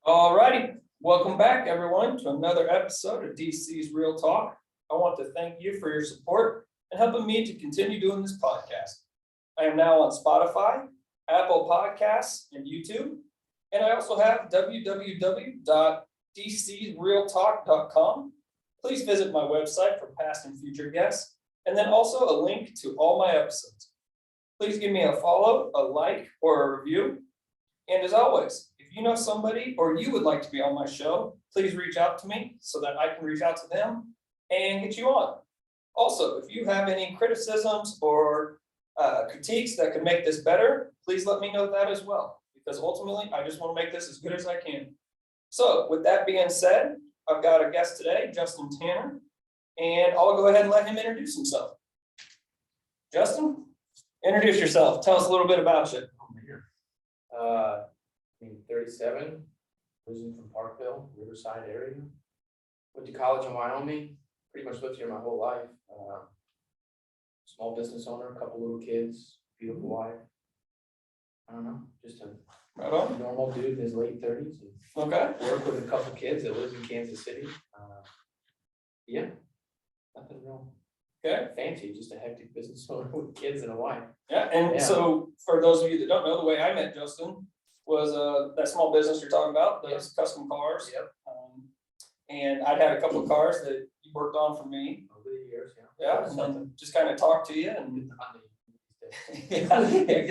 Alrighty, welcome back everyone to another episode of DC's Real Talk. I want to thank you for your support and helping me to continue doing this podcast. I am now on Spotify, Apple Podcasts, and YouTube. And I also have www.dcrealtalk.com. Please visit my website for past and future guests, and then also a link to all my episodes. Please give me a follow, a like, or a review. And as always, if you know somebody or you would like to be on my show, please reach out to me so that I can reach out to them and get you on. Also, if you have any criticisms or critiques that could make this better, please let me know that as well, because ultimately I just want to make this as good as I can. So with that being said, I've got a guest today, Justin Tanner, and I'll go ahead and let him introduce himself. Justin, introduce yourself. Tell us a little bit about you. I'm 37, originally from Parkville, Riverside area. Went to college in Wyoming, pretty much lived here my whole life. Small business owner, a couple little kids, beautiful wife. I don't know, just a normal dude in his late 30s. Okay. Work with a couple kids that lives in Kansas City. Yeah, nothing real fancy, just a hectic business owner with kids and a wife. Yeah, and so for those of you that don't know, the way I met Justin was that small business you're talking about, those custom cars. Yep. And I'd had a couple of cars that you worked on for me. Over the years, Yeah, and then just kind of talked to you and get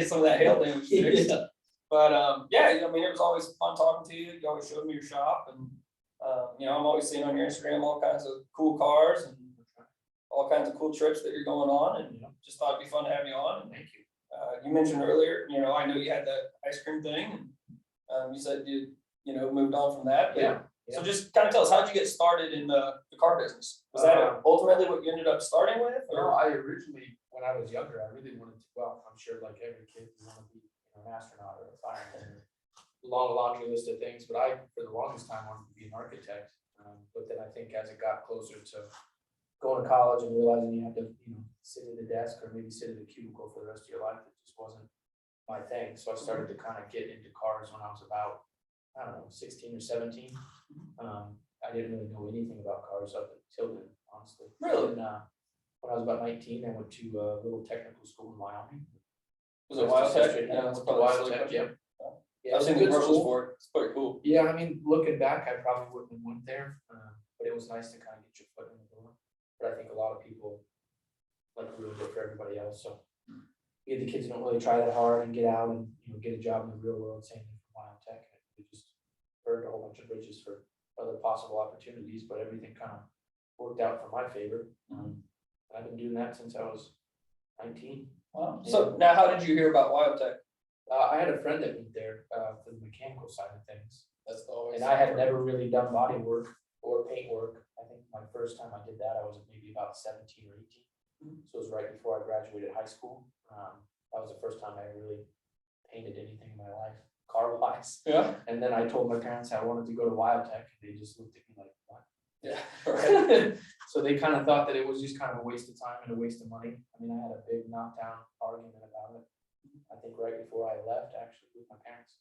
some of that hail damage fixed. Yeah. But yeah, I mean, it was always fun talking to you. You always showed me your shop, and I'm always seeing on your Instagram all kinds of cool cars and all kinds of cool trips that you're going on, and just thought it'd be fun to have you on. And Thank you. you mentioned earlier, I know you had that ice cream thing, and you said you moved on from that. Yeah. So just kind of tell us, how'd you get started in the car business? Was that ultimately what you ended up starting with? No, I originally, when I was younger, I really wanted to, well, I'm sure like every kid, you want to be an astronaut or a fireman, long laundry list of things, but I, for the longest time, wanted to be an architect. But then I think as it got closer to going to college and realizing you have to, sit at a desk or maybe sit at a cubicle for the rest of your life, it just wasn't my thing. So I started to kind of get into cars when I was about, 16 or 17. I didn't really know anything about cars up until then, honestly. Really? And, when I was about 19, I went to a little technical school in Wyoming. Was it WildTech? Yeah, it's WildTech, yeah. I've seen the commercials for it. It's pretty cool. Yeah, I mean, looking back, I probably wouldn't have went there, but it was nice to kind of get your foot in the door. But I think a lot of people ruined it for everybody else. So the kids don't really try that hard and get out and get a job in the real world. Same thing from WildTech. We just burned a whole bunch of bridges for other possible opportunities, but everything kind of worked out for my favor. I've been doing that since I was 19. Wow. So now, how did you hear about WildTech? I had a friend that went there for the mechanical side of things. That's always. And I had never really done body work or paint work. I think my first time I did that, I was maybe about 17 or 18. So it was right before I graduated high school. That was the first time I really painted anything in my life, car-wise. Yeah. And then I told my parents I wanted to go to WildTech, and they just looked at me like, what? Yeah. Right. So they kind of thought that it was just kind of a waste of time and a waste of money. I mean, I had a big knockdown argument about it. I think right before I left, actually, with my parents.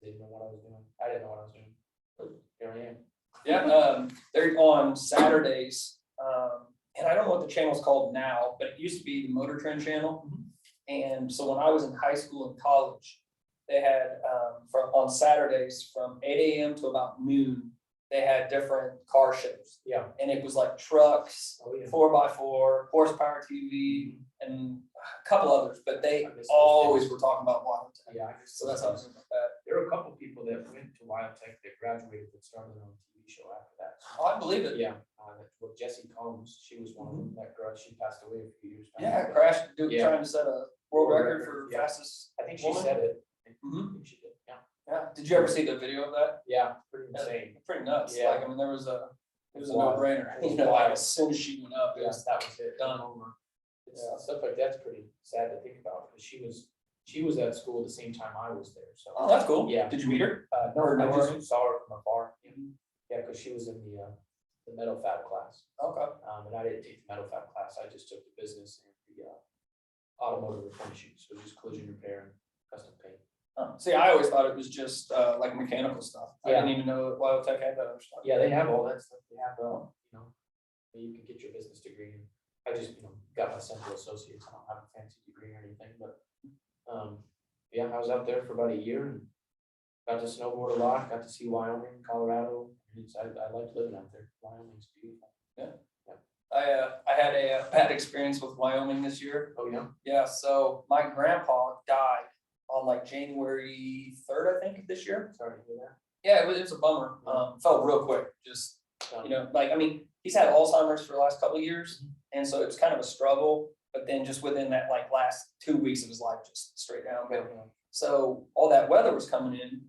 They didn't know what I was doing. I didn't know what I was doing. But here I am. Yeah, they're on Saturdays, and I don't know what the channel's called now, but it used to be the Motor Trend channel. And so when I was in high school and college, they had on Saturdays from 8 a.m. to about noon, they had different car shows. Yeah. And it was like trucks, Oh, yeah. 4x4, horsepower TV, and a couple others, but they I missed those always days. were talking about WildTech. Yeah. So that's how I was about that. There were a couple people that went to WildTech that graduated that started their own TV show after that. Oh, I believe it. Yeah. Well, Jessie Combs, she was one of them. That girl, she passed away a few years back. Yeah, crashed, Yeah. trying to set a world record for Yeah. fastest. I think she woman. said it. I Mhm. think she did. Yeah. Yeah, did you ever see the video of that? Yeah. Pretty insane. Pretty nuts. Yeah. Like, I mean, it was a Wild. no-brainer. It was Like wild. as soon as she went up, it Yeah, was that was it. done. Over. Yeah. Stuff like that's pretty sad to think about because she was at school at the same time I was there. So Oh, that's cool. Yeah. Did you meet her? no, Or I know her? just saw her from afar. Yeah, because she was in the metal fab class. Okay. And I didn't take the metal fab class. I just took the business and the automotive replenishing. So just collision repair and custom paint. See, I always thought it was just like mechanical stuff. I Yeah. didn't even know that Wildtech had that other stuff. Yeah, they have all that stuff. They have, you can get your business degree. And I just, got my central associates. I don't have a fancy degree or anything, but, yeah, I was out there for about a year and got to snowboard a lot, got to see Wyoming, Colorado. I liked living out there. Wyoming's beautiful. I had a bad experience with Wyoming this year. Oh, yeah? Yeah, so my grandpa died on like January 3rd, I think, of this year. Sorry to hear that. Yeah, it was a bummer. Felt real quick, just, like, I mean, he's had Alzheimer's for the last couple of years. And so it was kind of a struggle, but then just within that like last 2 weeks of his life, just straight down. So all that weather was coming in.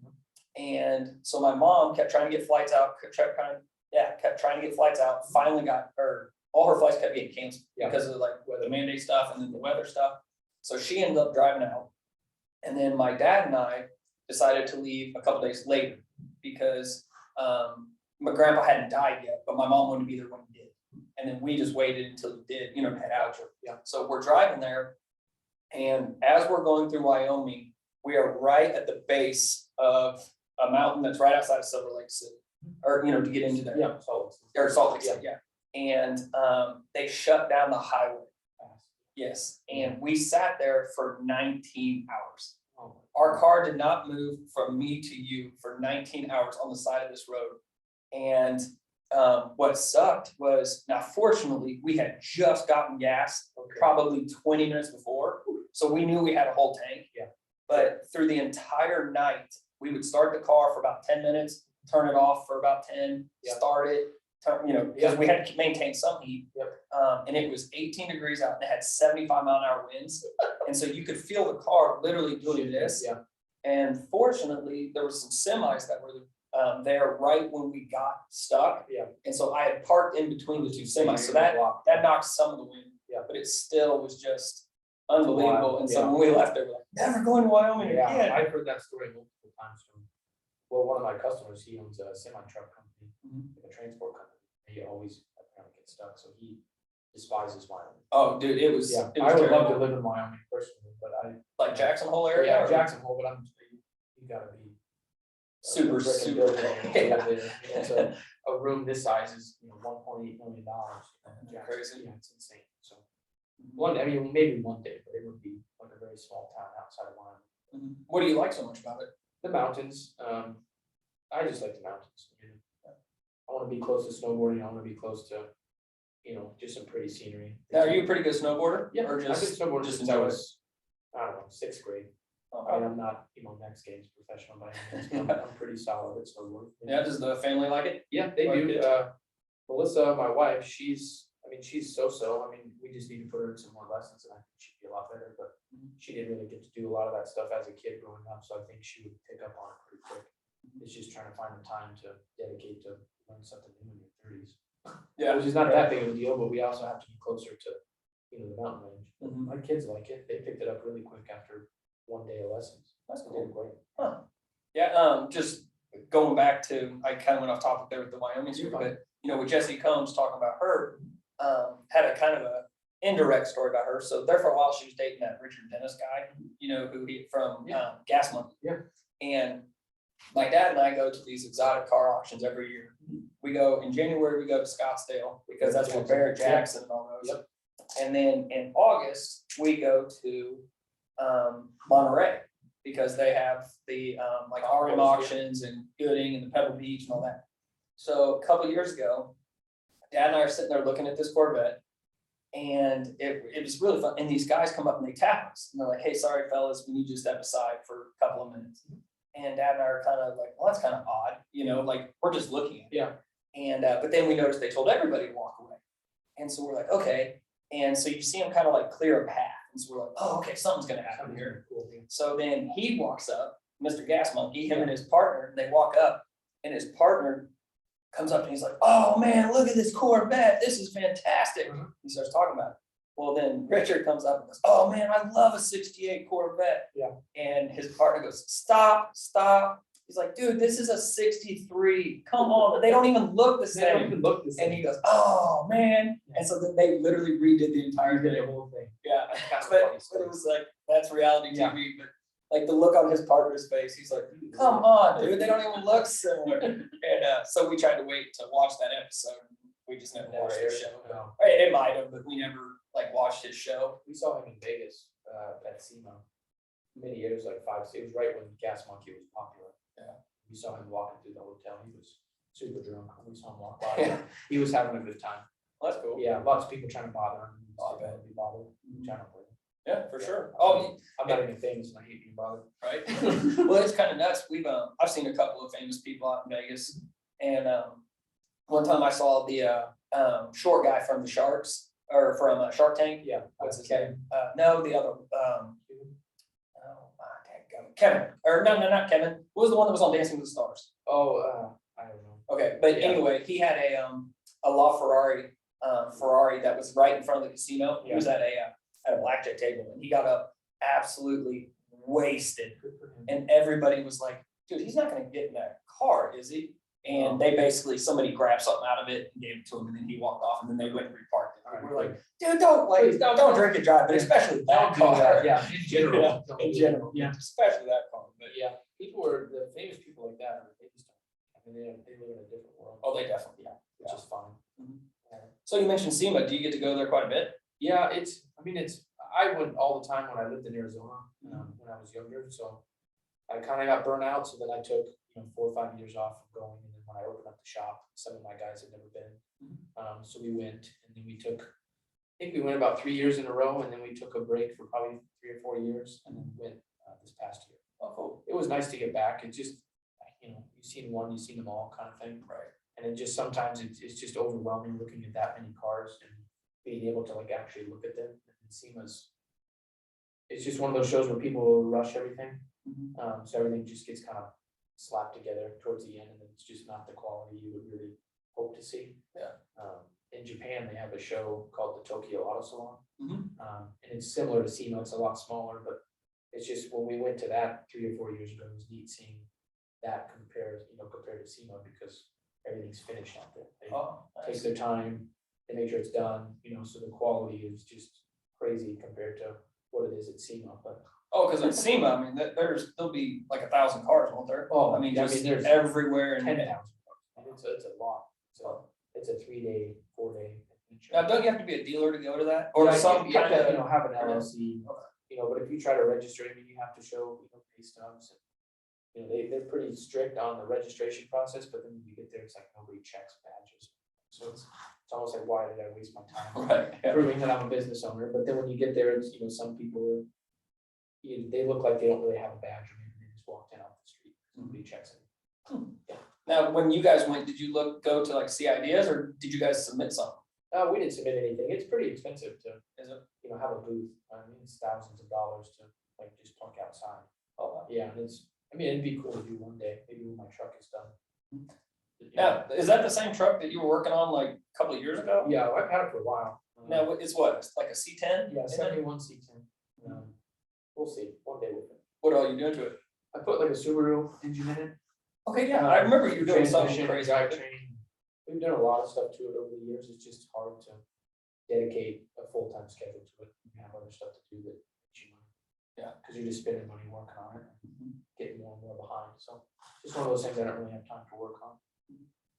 And so my mom kept trying to get flights out, kept trying to get flights out, finally got her, all her flights kept getting canceled because of like the mandate stuff and then the weather stuff. So she ended up driving out. And then my dad and I decided to leave a couple days later because my grandpa hadn't died yet, but my mom wanted to be there when he did. And then we just waited until he did, to head out. Yeah. So we're driving there. And as we're going through Wyoming, we are right at the base of a mountain that's right outside of Silver Lake City, or, to get into there. Yeah, Salt Lake City, yeah. And they shut down the highway. Yes, and we sat there for 19 hours. Our car did not move from me to you for 19 hours on the side of this road. And what sucked was, now fortunately, we had just gotten gas probably 20 minutes before. So we knew we had a whole tank. Yeah. But through the entire night, we would start the car for about 10 minutes, turn it off for about 10, start it, because we had to maintain some heat. And it was 18 degrees out and it had 75-mile-an-hour winds. And so you could feel the car literally doing this. Yeah. And fortunately, there were some semis that were there right when we got stuck. Yeah. And so I had parked in between the two semis. So that knocked some of the wind. Yeah. But it still was just unbelievable. And so Yeah. when we left, they were like, never going to Wyoming Yeah, again. I've heard that story multiple times from, one of my customers, he owns a semi-truck company, a transport company. He always apparently gets stuck, so he despises Wyoming. Oh, dude, it was. Yeah, It was I would love to terrible. live in Wyoming personally, but Like Jackson Hole area. yeah, or- Jackson Hole, but you gotta be Super, a brick and super. building to live there. It's a room this size is, $1.8 million. Crazy. Yeah, it's insane, so. Maybe one day, but it would be like a very small town outside of Wyoming. What do you like so much about it? The mountains, I just like the mountains. I wanna be close to snowboarding, I wanna be close to, just some pretty scenery. Now, are you a pretty good snowboarder? Yeah, Or I've been just, snowboarding just since I enjoy it? was, I don't know, 6th grade. Okay. I mean, I'm not, next game's professional by any means, but I'm pretty solid at snowboarding. Yeah, does the family like it? Yeah, they Like do. it? Melissa, my wife, she's so-so. I mean, we just need to put her in some more lessons and I think she'd be a lot better, but she didn't really get to do a lot of that stuff as a kid growing up, so I think she would pick up on it pretty quick. It's just trying to find the time to dedicate to learn something new in your 30s. Yeah. Which is not that big of a deal, but we also have to be closer to, the mountain range. Mhm. My kids like it. They picked it up really quick after one day of lessons. That's They cool. did great. Yeah, just going back to, I kind of went off topic there with the Wyoming You're story, but, with Jessie Combs talking about her, had a kind of a indirect story about her. So there for a while, she was dating that Richard Dennis guy, who he from Gas Money. Yeah. And my dad and I go to these exotic car auctions every year. We go in January, we go to Scottsdale because that's where Barrett Jackson and all those. Yep. And then in August, we go to Monterey because they have the like RM auctions and Gooding and the Pebble Beach and all that. So a couple of years ago, Dad and I are sitting there looking at this Corvette, and it was really fun. And these guys come up and they tap us, and they're like, "Hey, sorry, fellas, we need you to step aside for a couple of minutes." And Dad and I are kind of like, "Well, that's kind of odd, like we're just looking at it." Yeah. And but then we noticed they told everybody to walk away, and so we're like, "Okay." And so you see them kind of like clear a path, and so we're like, "Oh, okay, something's gonna happen here." Cool. So then he walks up, Mr. Gas Monkey, him and his partner, they walk up, and his partner comes up and he's like, "Oh man, look at this Corvette. This is fantastic." He starts talking about it. Well, then Richard comes up and goes, "Oh man, I love a 68 Corvette." Yeah. And his partner goes, "Stop, stop." He's like, "Dude, this is a 63. Come on." They don't even look the They don't same. even look the same. And he goes, "Oh man." And so then they literally redid the entire Did thing. the whole thing. Yeah. That's But funny it story. was like, that's reality Yeah. TV. But like the look on his partner's face, he's like, come on, dude, they don't even look similar. And so we tried to wait to watch that episode. We just never watched his show. No. It might have, but we never like watched his show. We saw him in Vegas, at SEMA. Many years, like 5, 6, it was right when Gas Monkey was popular. Yeah. We saw him walking through the hotel, he was super drunk, we saw him walk by, he was having a good time. Well, that's cool. Yeah, lots of people trying to bother him. Oh, I bet. Be bothered, trying to avoid him. Yeah, for sure. Oh, I'm not even famous and I hate being bothered. right. Well, it's kind of nuts. I've seen a couple of famous people out in Vegas, and one time I saw the short guy from the Sharks or from Shark Tank. Yeah. What's his name? No, the other. Kevin, or no, not Kevin. What was the one that was on Dancing with the Stars? Oh, I don't know. Okay, but Yeah. anyway, he had a LaFerrari Ferrari that was right in front of the casino. He was at a blackjack table, and he got up absolutely wasted. Good for him. And everybody was like, dude, he's not gonna get in that car, is he? And they basically, somebody grabbed something out of it and gave it to him, and then he walked off, and then they went and reparked it. Alright, We're like, dude, don't drink and drive, but especially that Don't do that, car. yeah, in general. Yeah, don't in do general, that. Yeah. especially that car, but But yeah, the famous people like that, they just don't, I mean, they live in a different world. oh, they definitely, yeah. Which is fun. So you mentioned SEMA, do you get to go there quite a bit? Yeah, I went all the time when I lived in Arizona, when I was younger, so I kind of got burnt out, so then I took, 4 or 5 years off from going, and then when I opened up the shop, some of my guys had never been. So we went, and then I think we went about 3 years in a row, and then we took a break for probably 3 or 4 years, and then went this past year. Oh, cool. It was nice to get back, it just, you've seen one, you've seen them all kind of thing. Right. And it just, sometimes it's just overwhelming looking at that many cars and being able to like actually look at them and SEMA's. It's just one of those shows where people rush everything, so everything just gets kind of slapped together towards the end, and it's just not the quality you would really hope to see. Yeah. In Japan, they have a show called the Tokyo Auto Salon, Mhm. and it's similar to SEMA, it's a lot smaller, but it's just when we went to that 3 or 4 years ago, it was neat seeing that compared to SEMA, because everything's finished out there. They Oh, take nice. their time, they make sure it's done, so the quality is just crazy compared to what it is at SEMA, but. Oh, because at SEMA, I mean, there'll be like 1,000 cars, won't there? Oh, I mean, yeah, I just mean, there's everywhere and. 10,000 bucks. It's a lot. So it's a 3-day, 4-day. Now, don't you have to be a dealer to go to that? Or Or some some you have kind to, of, have an LLC, but if you try to register, I mean, you have to show, pay stubs. They're pretty strict on the registration process, but then when you get there, it's like nobody checks badges. So it's almost like, why did I waste my time right, yeah. proving that I'm a business owner? But then when you get there, it's, some people, they look like they don't really have a badge, or maybe they just walked in off the street, nobody checks it. Now, when you guys went, did you go to like see ideas, or did you guys submit something? We didn't submit anything, it's pretty expensive to, Is it? have a booth, I mean, it's thousands of dollars to like just park outside. Oh, wow. Yeah, and it'd be cool to do one day, maybe when my truck is done. Now, is that the same truck that you were working on like a couple of years ago? Yeah, I've had it for a while. Now, it's what, it's like a C10? Yeah, 71 C10. We'll see, one day with it. What all you doing to it? I put like a Subaru engine in it. Okay, yeah, I remember you doing something Transmission, crazy. drivetrain. We've done a lot of stuff to it over the years, it's just hard to dedicate a full-time schedule to it. You have other stuff to do that makes you money. Yeah. Because you're just spending money working on it, and getting more and more behind, so just one of those things I don't really have time to work on.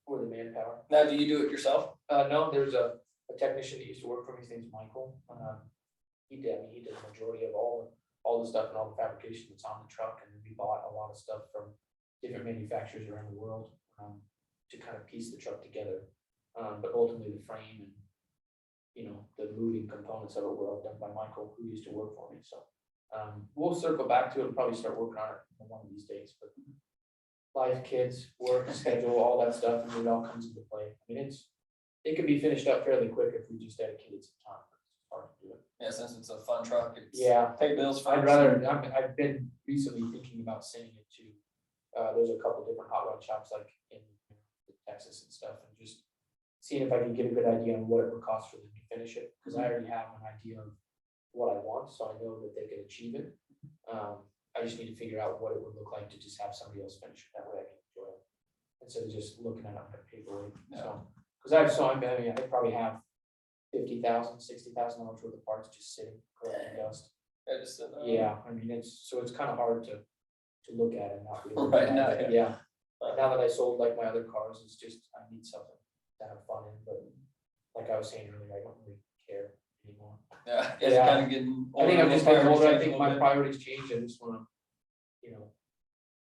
Or the manpower. Now, do you do it yourself? No, there's a technician that used to work for me, his name's Michael. He did the majority of all the stuff and all the fabrication that's on the truck, and we bought a lot of stuff from different manufacturers around the world to kind of piece the truck together. But ultimately the frame and, the moving components of it were all done by Michael, who used to work for me, so. We'll circle back to it and probably start working on it one of these days, but life, kids, work, schedule, all that stuff, and it all comes into play. I mean, it could be finished up fairly quick if we just dedicated some time, but it's hard to do it. Yeah, since it's a fun truck, it's. Yeah. Pay bills for. I've been recently thinking about sending it to, there's a couple different hot rod shops like in Texas and stuff, and just seeing if I can get a good idea on what it would cost for them to finish it, because I already have an idea of what I want, so I know that they can achieve it. I just need to figure out what it would look like to just have somebody else finish it, that way I can enjoy it, instead of just looking at it on paperwork, so. Because I probably have $50,000, $60,000 worth of parts just sitting collecting dust. I just said, Yeah, I mean, it's kind of hard to look at and not really. Right, now, but yeah. Now that I sold like my other cars, it's just, I need something to have fun in, but like I was saying earlier, I don't really care anymore. Yeah, it's Yeah. kind of getting. I think older, I'm just my getting older, I priorities think change a my little bit. priorities change, I just wanna,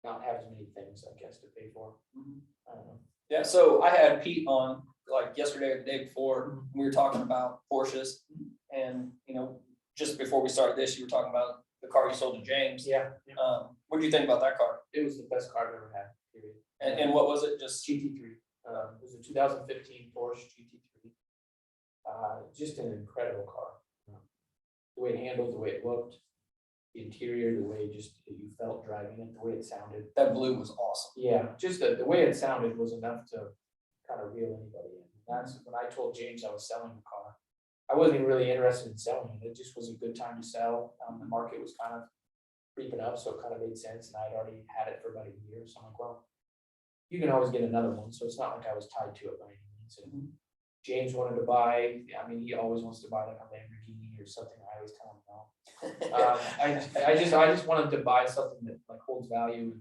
not have as many things, I guess, to pay for. Mhm. I don't know. Yeah, so I had Pete on like yesterday or the day before, we were talking about Porsches. And, just before we started this, you were talking about the car you sold to James. Yeah, What do you think about that car? it was the best car I've ever had, period. And what was it? Just, GT3, it was a 2015 Porsche GT3. Just an incredible car. The way it handled, the way it looked, the interior, the way just that you felt driving it, the way it sounded. that blue was awesome. Yeah, just the way it sounded was enough to kind of reel anybody in. That's when I told James I was selling the car. I wasn't even really interested in selling it. It just was a good time to sell. The market was kind of creeping up, so it kind of made sense. And I'd already had it for about a year. So I'm like, well, you can always get another one. So it's not like I was tied to it by any means. And James wanted to buy, I mean, he always wants to buy like a Lamborghini or something. I always tell him no. I just wanted to buy something that like holds value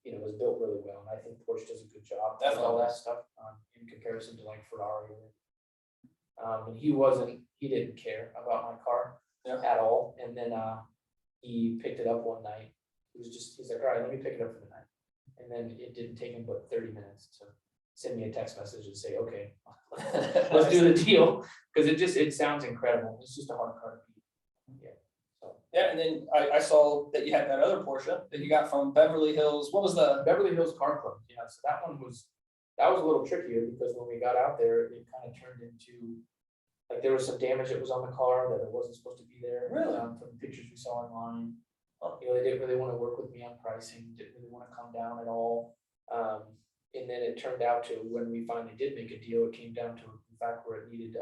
and, was built really well. And I think Porsche does a good job with all that stuff in comparison to like Ferrari. And he didn't care about my car at all. And then he picked it up one night. He's like, all right, let me pick it up for the night. And then it didn't take him but 30 minutes to send me a text message and say, okay, let's do the deal. Because it sounds incredible. It's just a hard car to beat. Yeah, and then I saw that you had that other Porsche that you got from Beverly Hills. What was the? Beverly Hills Car Club. Yeah, so that was a little trickier because when we got out there, it kind of turned into like there was some damage that was on the car that it wasn't supposed to be there. Really? From the pictures we saw online. They didn't really want to work with me on pricing, didn't really want to come down at all. And then it turned out to when we finally did make a deal, it came down to the fact where it needed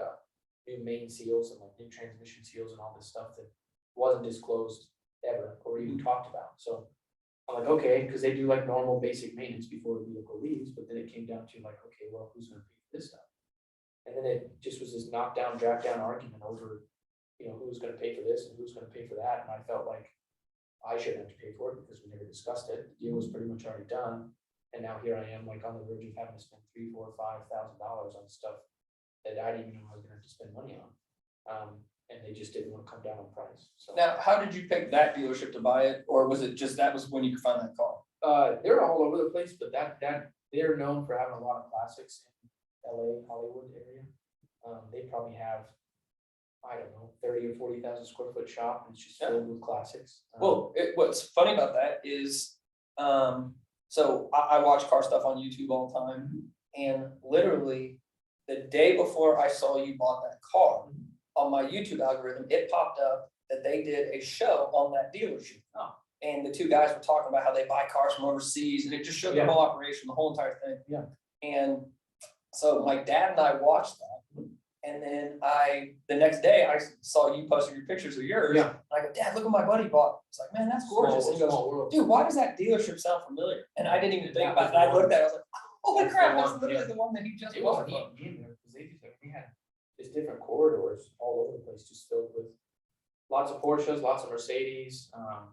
new main seals and like new transmission seals and all this stuff that wasn't disclosed ever or even talked about. So I'm like, okay, because they do like normal basic maintenance before the vehicle leaves, but then it came down to like, okay, well, who's gonna pay for this stuff? And then it just was this knockdown, drag down argument over, who's gonna pay for this and who's gonna pay for that. And I felt like I shouldn't have to pay for it because we never discussed it. The deal was pretty much already done. And now here I am like on the verge of having to spend $3,000, $4,000, $5,000 on stuff that I didn't even know I was gonna have to spend money on. And they just didn't want to come down on price. So Now, how did you pick that dealership to buy it? Or was it just that was when you could find that car? they're all over the place, but that they're known for having a lot of classics in LA, Hollywood area. They probably have, I don't know, 30 or 40,000 square foot shop, and it's just filled with classics. Well, what's funny about that is, so I watch car stuff on YouTube all the time, and literally the day before I saw you bought that car, on my YouTube algorithm, it popped up that they did a show on that dealership. Oh. And the two guys were talking about how they buy cars from overseas, and it just showed the whole operation, the whole entire thing. Yeah. And so my dad and I watched that. And then the next day I saw you posting your pictures of yours. Yeah. And I go, Dad, look what my buddy bought. It's like, man, that's gorgeous. And he goes, Small world. dude, why does that dealership sound familiar? And I didn't even think That about it. was And I the looked at it, I was like, holy That's crap, the that's one, literally yeah. the one that he just It bought. wasn't neat either because we had just different corridors all over the place, just filled with lots of Porsches, lots of Mercedes.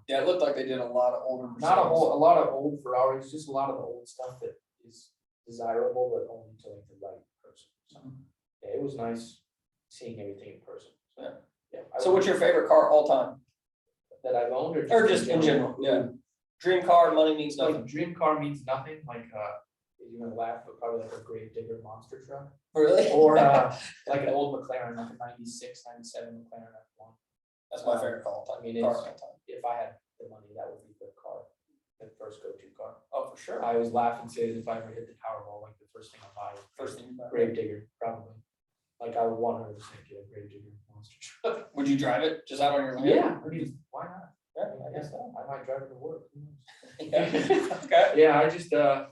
Yeah, it looked like they did a lot of older Mercedes. Not a lot of old Ferraris, just a lot of the old stuff that is desirable, but only to like the right person. So yeah, it was nice seeing everything in person. So, yeah. So what's your favorite car all time? that I've owned Or just in general, yeah. Dream car, money means Like nothing. dream car means nothing, like you're gonna laugh, but probably like a Grave Digger monster truck. Really? Or like an old McLaren, like a 96, 97 McLaren F1. That's my favorite car all time. I mean, Car it's, of all time. if I had the money, that would be the car, the first go-to car. Oh, for sure. I always laugh and say that if I ever hit the Powerball, like the first thing I'll buy is First thing you buy. Grave Digger, probably. Like I would 100% get a Grave Digger monster truck. Would you drive it just out on your land? Yeah, I mean, why not? Yeah, I guess so. I might drive it to work. Who knows? Yeah. Okay. Yeah, I just, I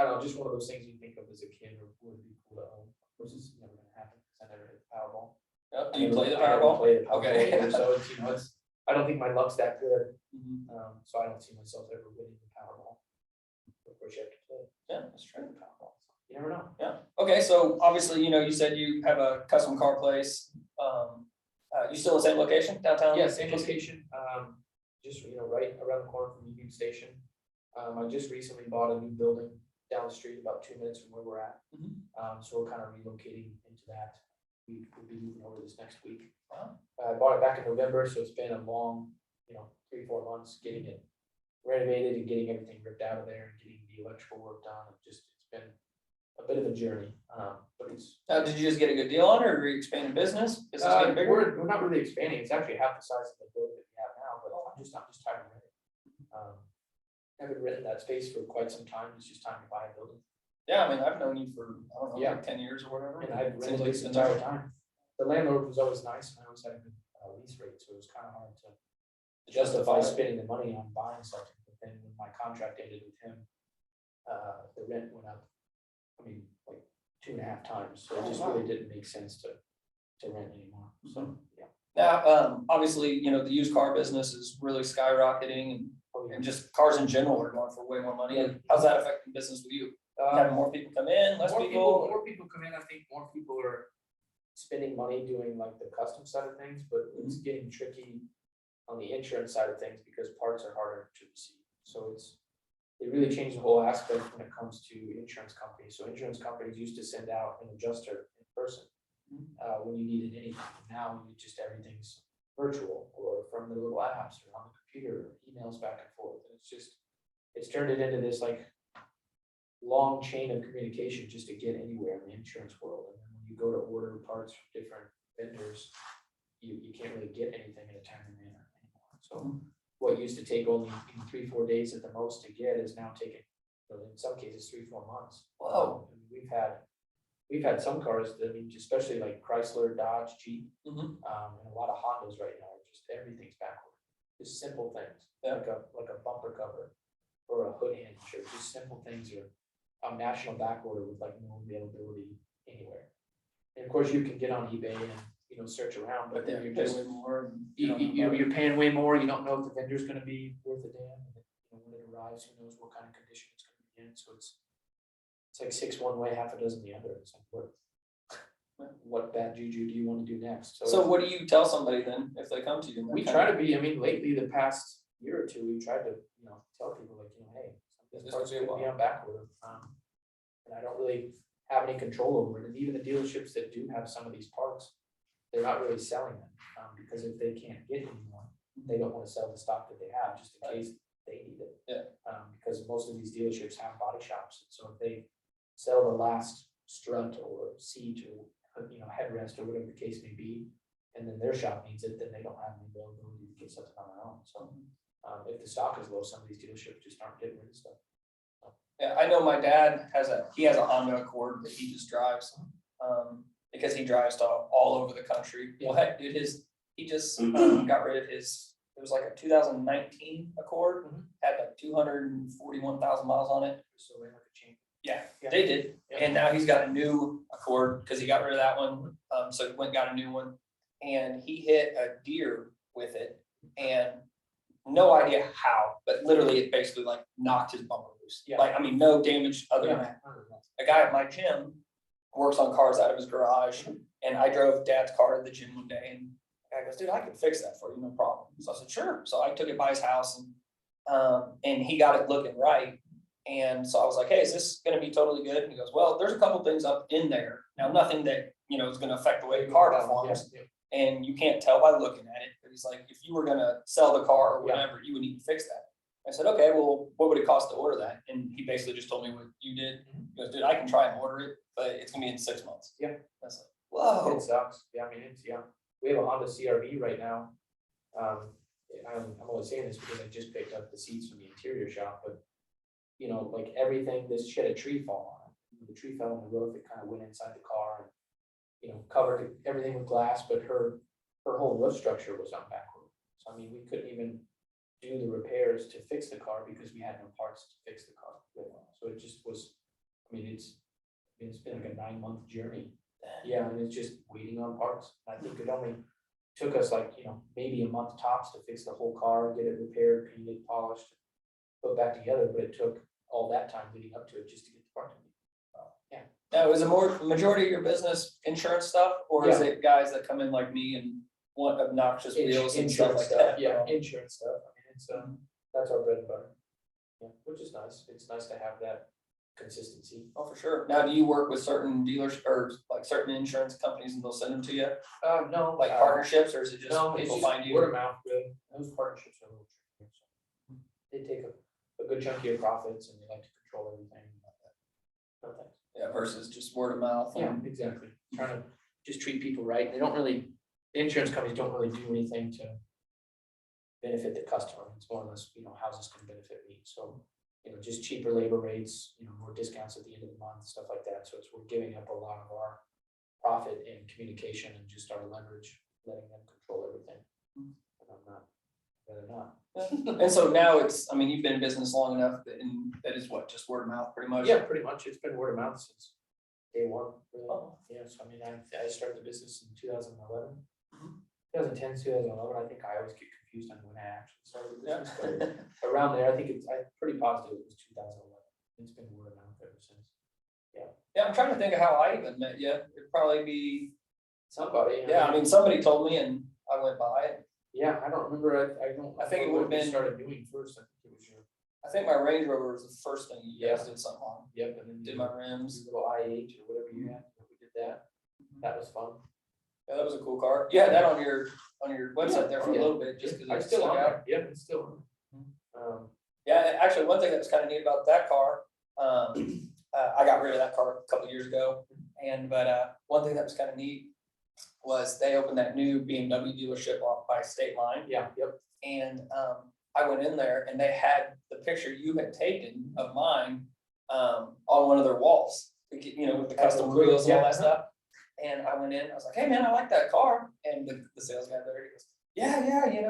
don't know, just one of those things you think of as a kid or would be cool to own, which is never gonna happen because I never hit the Powerball. Yep. Do you play the I never Powerball? played the Powerball Okay. either, so it's, I don't think my luck's that good, Mhm. so I don't see myself ever winning the Powerball. Of course, you have to play Yeah, that's true. the Powerball. You never know. Yeah. Okay, so obviously, you said you have a custom car place. You still in the same location downtown? Yeah, same location, just, right around the corner from Union Station. I just recently bought a new building down the street, about 2 minutes from where we're at. Mhm. So we're kind of relocating into that. We'll be moving over this next week. Wow. I bought it back in November, so it's been a long, 3-4 months getting it renovated and getting everything ripped out of there and getting the electrical work done. It's been a bit of a journey, but it's. Did you just get a good deal on it, or are you expanding business? Is this getting bigger? We're not really expanding. It's actually half the size of the building that we have now, but I'm just tired of renting. Haven't rented that space for quite some time. It's just time to buy a building. Yeah, I mean, I've known you for, I don't know, Yeah. like 10 years or whatever. And I've Seems rented like this it's been entire time. time. The landlord was always nice, and I always had a good lease rate, so it was kind of hard to justify spending the money on buying something. But then when my contract ended with him, the rent went up, like 2.5 times, so it just really didn't make sense to rent anymore, so, yeah. Now, obviously, the used car business is really skyrocketing, and just cars in general are going for way more money. Yeah. How's that affecting business with you? Having more people come in, less people? More people come in. I think more people are spending money doing like the custom side of things, but it's getting tricky on the insurance side of things because parts are harder to receive. So it really changed the whole aspect when it comes to insurance companies. So insurance companies used to send out an adjuster in person when you needed anything. Now everything's virtual or from the little apps or on the computer, or emails back and forth. And it's turned it into this like long chain of communication just to get anywhere in the insurance world. And then when you go to order parts from different vendors, you can't really get anything in a timely manner anymore. So what used to take only 3-4 days at the most to get is now taking, in some cases, 3-4 months. Wow. We've had some cars that, especially like Chrysler, Dodge, Jeep, Mhm. and a lot of Hondas right now, just everything's backward. Just simple things, Yeah. like a bumper cover or a hood hinge, or just simple things are on national back order with like no availability anywhere. And of course, you can get on eBay and search around, but then you're just way more. you're paying way more. You don't know if the vendor's going to be worth a damn. And when it arrives, who knows what kind of condition it's going to be in. So it's like 6 one way, half a dozen the other. It's like what bad juju do you want to do next? So what do you tell somebody then if they come to you? We try to be. Lately the past year or two, we tried to tell people like hey, this part's going to be on back order, and I don't really have any control over it. And even the dealerships that do have some of these parts, they're not really selling them because if they can't get any more, they don't want to sell the stock that they have just in case they need it. Yeah. Because most of these dealerships have body shops, so if they sell the last strut or seat or headrest or whatever the case may be, and then their shop needs it, then they don't have the availability to get something on their own. So if the stock is low, some of these dealerships just aren't getting rid of stuff. Yeah, I know my dad has a Honda Accord that he just drives, because he drives to all over the country. Well, heck, dude, he just got rid of his. It was like a 2019 Accord, had like 241,000 miles on it. So they have to change. Yeah, they did. Yeah. And now he's got a new Accord because he got rid of that one. So he went and got a new one, and he hit a deer with it, and no idea how, but literally it basically like knocked his bumper loose. Yeah. Like, no damage other than that. A guy at my gym works on cars out of his garage, and I drove Dad's car to the gym one day, and the guy goes, "Dude, I can fix that for you, no problem." So I said, "Sure." So I took it by his house, and he got it looking right. And so I was like, "Hey, is this going to be totally good?" And he goes, "Well, there's a couple things up in there. Now, nothing that, is going to affect the way the car performs. And you can't tell by looking at it." But he's like, "If you were going to sell the car or whatever, you would need to fix that." I said, "Okay, well, what would it cost to order that?" And he basically just told me what you did. He goes, "Dude, I can try and order it, but it's going to be in 6 months." Yeah. I was like, "Whoa." It sucks. Yeah, we have a Honda CRV right now. I'm only saying this because I just picked up the seats from the interior shop, but like everything, this she had a tree fall on it. The tree fell on the roof. It kind of went inside the car and covered everything with glass, but her whole roof structure was on backward. So we couldn't even do the repairs to fix the car because we had no parts to fix the car. So it just was. It's been like a 9-month journey. Yeah, and it's just waiting on parts. I think it only took us like maybe a month tops to fix the whole car, get it repaired, painted, polished, put back together. But it took all that time leading up to it just to get the part to me. Yeah. Now, is it majority of your business insurance stuff, or is it guys that come in like me and want obnoxious wheels and stuff like that. Yeah, insurance stuff. I mean, it's, that's our bread and butter. Yeah, which is nice. It's nice to have that consistency. Oh, for sure. Now, do you work with certain dealers or like certain insurance companies and they'll send them to you, No, like partnerships, or is it just no, it's people just find you? word of mouth, really. Those partnerships are a little tricky. So they take a good chunk of your profits and they like to control everything like that. No thanks. Yeah, versus just word of mouth. Yeah, exactly. Trying to just treat people right. They don't really, the insurance companies don't really do anything to benefit the customer. It's more or less, how's this gonna benefit me? So, just cheaper labor rates, more discounts at the end of the month, stuff like that. So we're giving up a lot of our profit in communication and just our leverage, letting them control everything. And I'm not, rather not. And so now it's, I mean, you've been in business long enough and that is what, just word of mouth pretty much? Yeah, pretty much. It's been word of mouth since day one. Really. Oh. Yeah, so I mean, I started the business in 2011. 2010, 2011, I think I always get confused on when I actually started the business, but around there, I think I'm pretty positive it was 2011. It's been word of mouth ever since. Yeah, I'm trying to think of how I even met you. It'd probably be, Somebody. yeah, I mean, somebody told me and I went by it. Yeah, I don't remember. I think it remember would've what we been- started doing first. I think it was your. I think my Range Rover was the first thing you guys did something on. Yep, and then Did my rims. your little I8 or whatever you had. We did that. That was fun. Yeah, that was a cool car. You had that on your website there for a little bit, just I'm because still on there. Yeah, it's still on. Yeah, actually, one thing that was kind of neat about that car, I got rid of that car a couple years ago, but one thing that was kind of neat was they opened that new BMW dealership off by State Line, Yeah, yep. and I went in there and they had the picture you had taken of mine on one of their walls, with the custom wheels and all that stuff. And I went in, I was like, hey man, I like that car. And the sales guy there, he goes, yeah,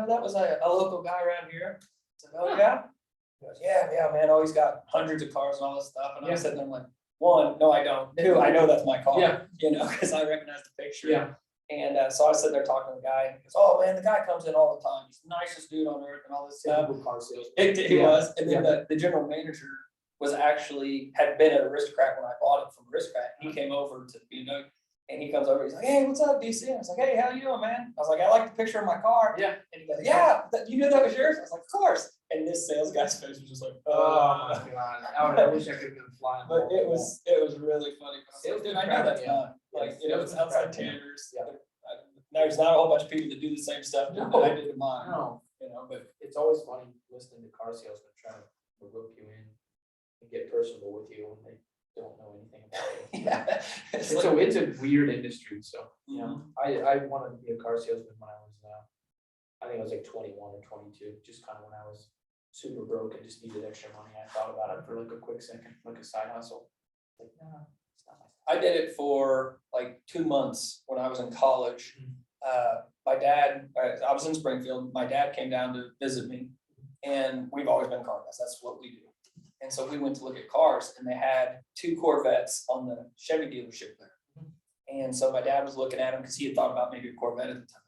that was a local guy around here. I said, oh yeah? He goes, yeah, man, oh, he's got hundreds of cars and all this stuff. And I'm sitting there, I'm like, one, no, I don't. Two, I know that's my car. Yeah. Because I recognize the picture. Yeah. And so I was sitting there talking to the guy, and he goes, oh man, the guy comes in all the time. He's the nicest dude on earth and all this stuff. Typical car sales. He was. And then the general manager was had been at Aristocrat when I bought it from Aristocrat. He came over to BMW. And he comes over, he's like, hey, what's up, DC? I was like, hey, how you doing, man? I was like, I like the picture of my car. Yeah. And he goes, yeah, you knew that was yours? I was like, of course. And this sales guy's face was just like, Oh my God. I wish I could have been flying. But it was really funny. I was like, dude, I know that's not, like, it's outside standards. Yeah. There's not a whole bunch of people that do the same stuff that No. I did to mine. No, But it's always funny listening to car salesmen trying to rope you in and get personable with you when they don't know anything about it. yeah. It's like- a weird industry, so, Mhm. I wanted to be a car salesman when I was, I think I was like 21 or 22, just kind of when I was super broke and just needed extra money. I thought about it for like a quick second, like a side hustle. Like, no, it's not my. I did it for like 2 months when I was in college. My dad, I was in Springfield, my dad came down to visit me, and we've always been car guys, that's what we do. And so we went to look at cars, and they had 2 Corvettes on the Chevy dealership there. And so my dad was looking at them because he had thought about maybe a Corvette at the time.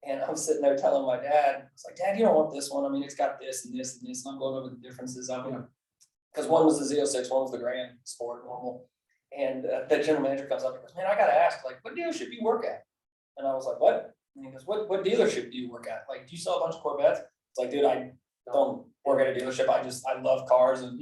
And I'm sitting there telling my dad, I was like, Dad, you don't want this one. I mean, it's got this and this and this. And I'm going over the differences of them. Because one was the Z06, one was the Grand Sport normal. And the general manager comes up and goes, man, I got to ask, like, what dealership do you work at? And I was like, what? And he goes, what dealership do you work at? Like, do you sell a bunch of Corvettes? It's like, dude, I don't work at a dealership. I love cars, and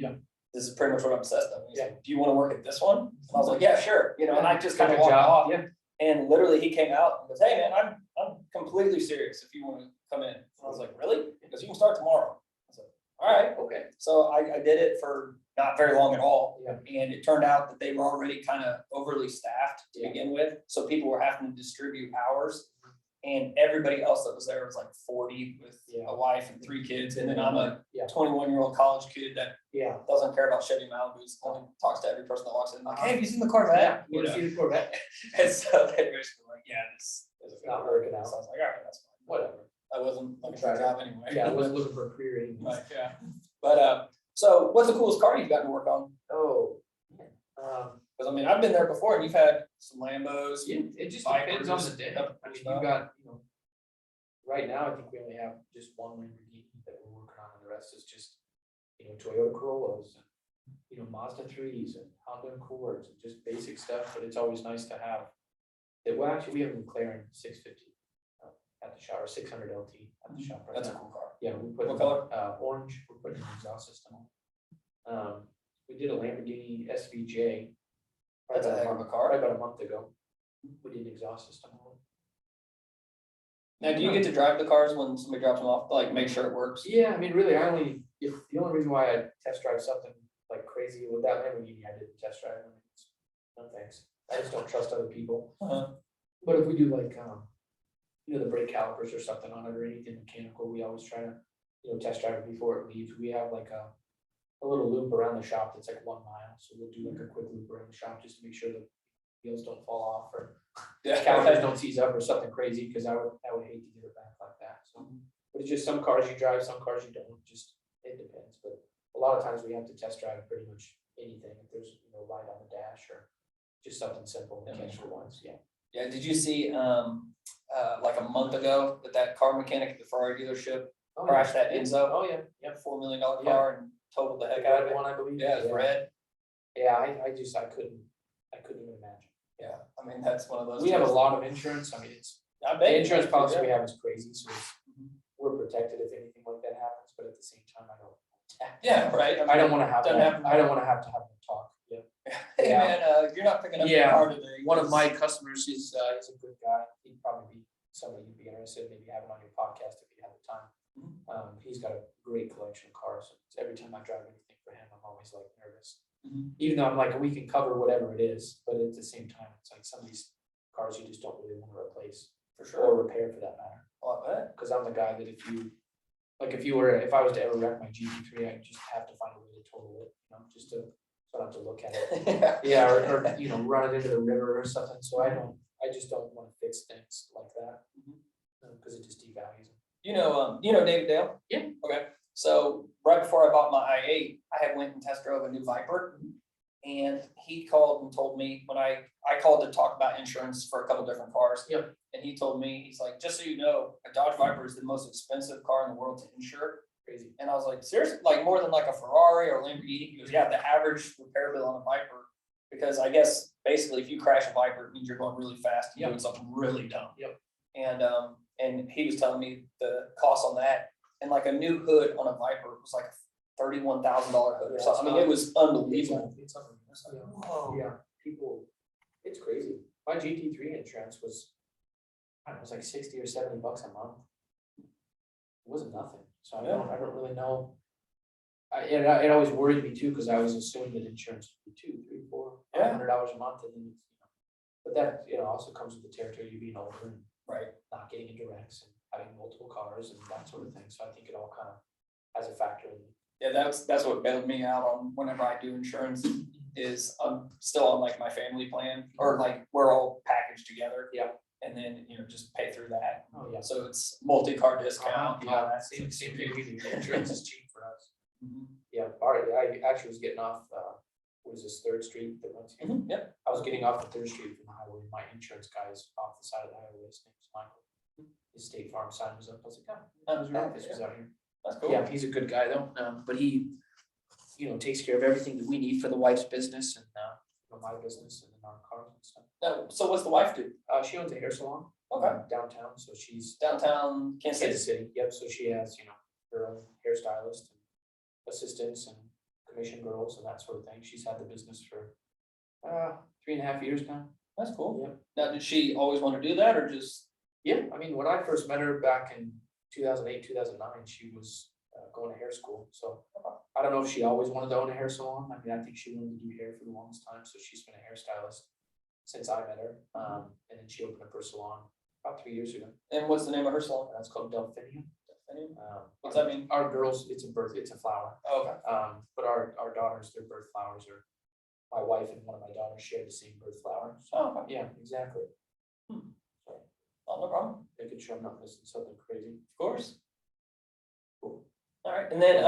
this is pretty much what I'm obsessed with. He's like, do you want to work at this one? And I was like, yeah, sure. And I just kind of walked off. Yeah. And literally he came out and goes, hey man, I'm completely serious if you want to come in. And I was like, really? Because you can start tomorrow. I was like, all right, okay. So I did it for not very long at all. Yeah. And it turned out that they were already kind of overly staffed to begin with. So people were having to distribute hours. And everybody else that was there was like 40 with a wife and 3 kids. And then I'm a 21-year-old college kid that doesn't care about Chevy Malibus, only talks to every person that walks in. Like, hey, have you seen the Corvette? You want to see the Corvette? And so they basically were like, yeah, this is not working out. So I was like, all right, that's fine. Whatever. I wasn't looking for a job anyway. Yeah, I wasn't looking for a career anyway. Right, yeah. But so what's the coolest car you've gotten to work on? Oh, Because I mean, I've been there before, and you've had some Lambos. it just Vipers, depends on the day. stuff. I mean, you got, right now, I think we only have just one Lamborghini that we're working on, and the rest is just, Toyota Corollas, and, Mazda 3s and Honda Accords, and just basic stuff, but it's always nice to have. Well, actually, we have a McLaren 650 at the shop, or 600 LT at the shop right That's a now. cool car. Yeah, we put What color? orange. We're putting an exhaust system on. We did a Lamborghini SVJ. That's a heck of a car. Probably about a month ago. We did an exhaust system on. Now, do you get to drive the cars when somebody drops them off, like make sure it works? Yeah, I mean, really, if the only reason why I test drive something like crazy with that Lamborghini, I didn't test drive. No thanks. I just don't trust other people. But if we do like, the brake calipers or something on it or anything mechanical, we always try to, test drive it before it leaves. We have like a little loop around the shop that's like 1 mile. So we'll do like a quick loop around the shop just to make sure the wheels don't fall off or calipers don't seize up or something crazy, because I would hate to get it back like that. So, but it's just some cars you drive, some cars you don't. It depends. But a lot of times we have to test drive pretty much anything if there's light on the dash or just something simple mechanical ones. Yeah. Yeah, did you see, like a month ago that car mechanic at the Ferrari dealership crashed that Enzo? Oh, yeah. Yeah, $4 million car and totaled the heck out of it. One, I believe. Yeah, it's red. Yeah, I couldn't even imagine. Yeah, I mean, that's one of those. We have a lot of insurance. I mean, I bet the insurance policy we yeah. have is crazy, so we're protected if anything like that happens, but at the same time, I don't. Yeah, right. I don't wanna have doesn't to, happen. I don't wanna have to have them talk. Yeah. Hey, Yeah. man, you're not picking up your Yeah. car today. One of my customers is a good guy. He'd probably be somebody you'd be interested in, maybe having on your podcast if you have the time. He's got a great collection of cars. So every time I drive anything for him, I'm always like nervous. Even though I'm like, we can cover whatever it is, but at the same time, it's like some of these cars you just don't really want to replace For sure. or repair for that matter. Oh, I bet. Because I'm the guy that if I was to ever wreck my GT3, I just have to find a way to total it, just to, so I don't have to look at it. Yeah, or run it into the river or something. So I just don't want to fix things like that because it just devalues them. You know David Dale? Yeah. Okay. So right before I bought my i8, I had went and test drove a new Viper, and he called and told me when I called to talk about insurance for a couple different cars. Yep. And he told me, he's like, just so you know, a Dodge Viper is the most expensive car in the world to insure. Crazy. And I was like, seriously, like more than like a Ferrari or Lamborghini? He goes, yeah, the average repair bill on a Viper, because I guess basically if you crash a Viper, it means you're going really fast and doing something really dumb. Yep. And he was telling me the cost on that, and like a new hood on a Viper was like a $31,000 hood or something. I mean, it was unbelievable. It's whoa. Yeah, people, it's crazy. My GT3 insurance was, I don't know, it was like 60 or 70 bucks a month. It wasn't nothing. So I don't really know. It always worried me too, because I was assuming that insurance would be $200, $300, $400 a month, and then but that also comes with the territory of being older and not getting into wrecks and having multiple cars and that sort of thing. So I think it all kind of has a factor in it. Yeah, that's what bailed me out on whenever I do insurance, is I'm still on like my family plan, or like we're all packaged together. Yeah. And then, just pay through that. Oh, yeah. So it's multi-car discount. Yeah, same thing we do. Insurance is cheap for us. Mhm. Yeah, I actually was getting off, what is this, 3rd Street that runs here? Yep. I was getting off the 3rd Street from the highway. My insurance guy is off the side of the highway. His name's Michael. His State Farm sign was up. I was like, oh, your office was out here. That's cool. Yeah, he's a good guy though. But he, takes care of everything that we need for the wife's business and my business and our cars and stuff. Now, so what's the wife do? She owns a hair salon. Okay. Downtown, so she's Downtown Kansas City. Yep. So she has her own hairstylist and assistants and commission girls and that sort of thing. She's had the business for 3.5 years now. That's cool. Yep. Now, did she always want to do that, or just? Yeah, I mean, when I first met her back in 2008, 2009, she was going to hair school. So I don't know if she always wanted to own a hair salon. I mean, I think she wanted to do hair for the longest time. So she's been a hairstylist since I met her. And then she opened up her salon about 3 years ago. And what's the name of her salon? It's called Delphinium. What's that mean? Our girls, it's a flower. Oh, okay. But our daughters, their birth flowers are, my wife and one of my daughters share the same birth flower. So, Oh, okay. yeah, exactly. Oh, no problem. Making sure I'm not missing something crazy. Of course. Cool. All right, and then,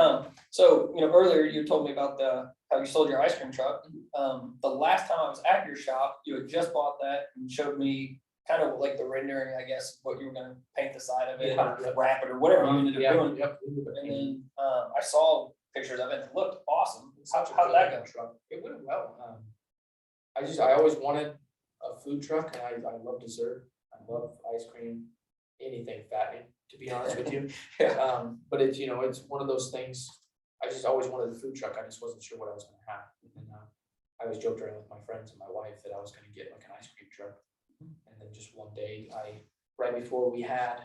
so, earlier you told me about how you sold your ice cream truck. The last time I was at your shop, you had just bought that and showed me kind of like the rendering, I guess, what you were gonna paint the side of it, or wrap it, or whatever you ended up doing. Yep. And then, I saw pictures of it, and it looked awesome. How did that go? Truck. It went well. I always wanted a food truck, and I love dessert. I love ice cream. anything fattening, to be honest with you. Yeah. But it's, you know, it's one of those things, I just always wanted a food truck, I just wasn't sure what I was gonna have. And I was joking around with my friends and my wife that I was gonna get like an ice cream truck. And then just one day, right before we had,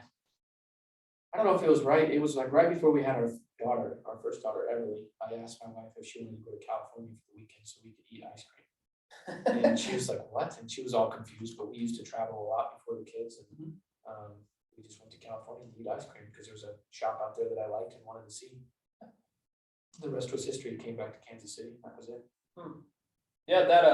I don't know if it was right, it was like right before we had our daughter, our first daughter, Everly, I asked my wife if she wanted to go to California for the weekend so we could eat ice cream. And she was like, what? And she was all confused, but we used to travel a lot before the kids, and we just went to California to eat ice cream because there was a shop out there that I liked and wanted to see. The rest was history. Came back to Kansas City. That was it. Yeah, that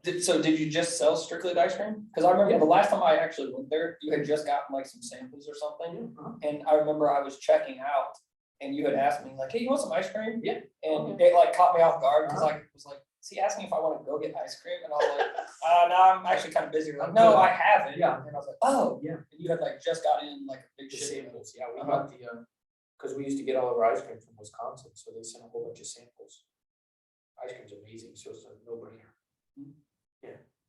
did you just sell strictly the ice cream? Because I remember the last time I actually went there, you had just gotten like some samples or something. And I remember I was checking out and you had asked me like, hey, you want some ice cream? Yeah. And it like caught me off guard because I was like, is he asking if I want to go get ice cream? And I was like, no, I'm actually kind of busy. You're like, no, I haven't. Yeah. And I was like, oh. Yeah. And you had like just got in like a big The shit. samples. Yeah, we got the because we used to get all of our ice cream from Wisconsin, so they sent a whole bunch of samples. Ice cream's amazing, so it's a no-brainer.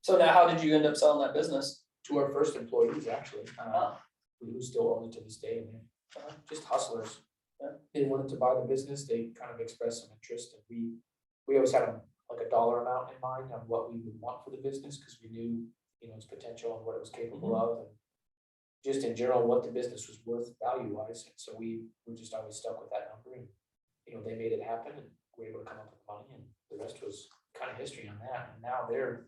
So now how did you end up selling that business? To our first employees, actually, who still own it to this day, and they're just hustlers. They wanted to buy the business, they kind of expressed some interest, and we always had like a dollar amount in mind on what we would want for the business, because we knew, you know, its potential and what it was capable of, and just in general, what the business was worth value-wise, and so we were just always stuck with that number, and, you know, they made it happen, and we were able to come up with money, and the rest was kind of history on that, and now they're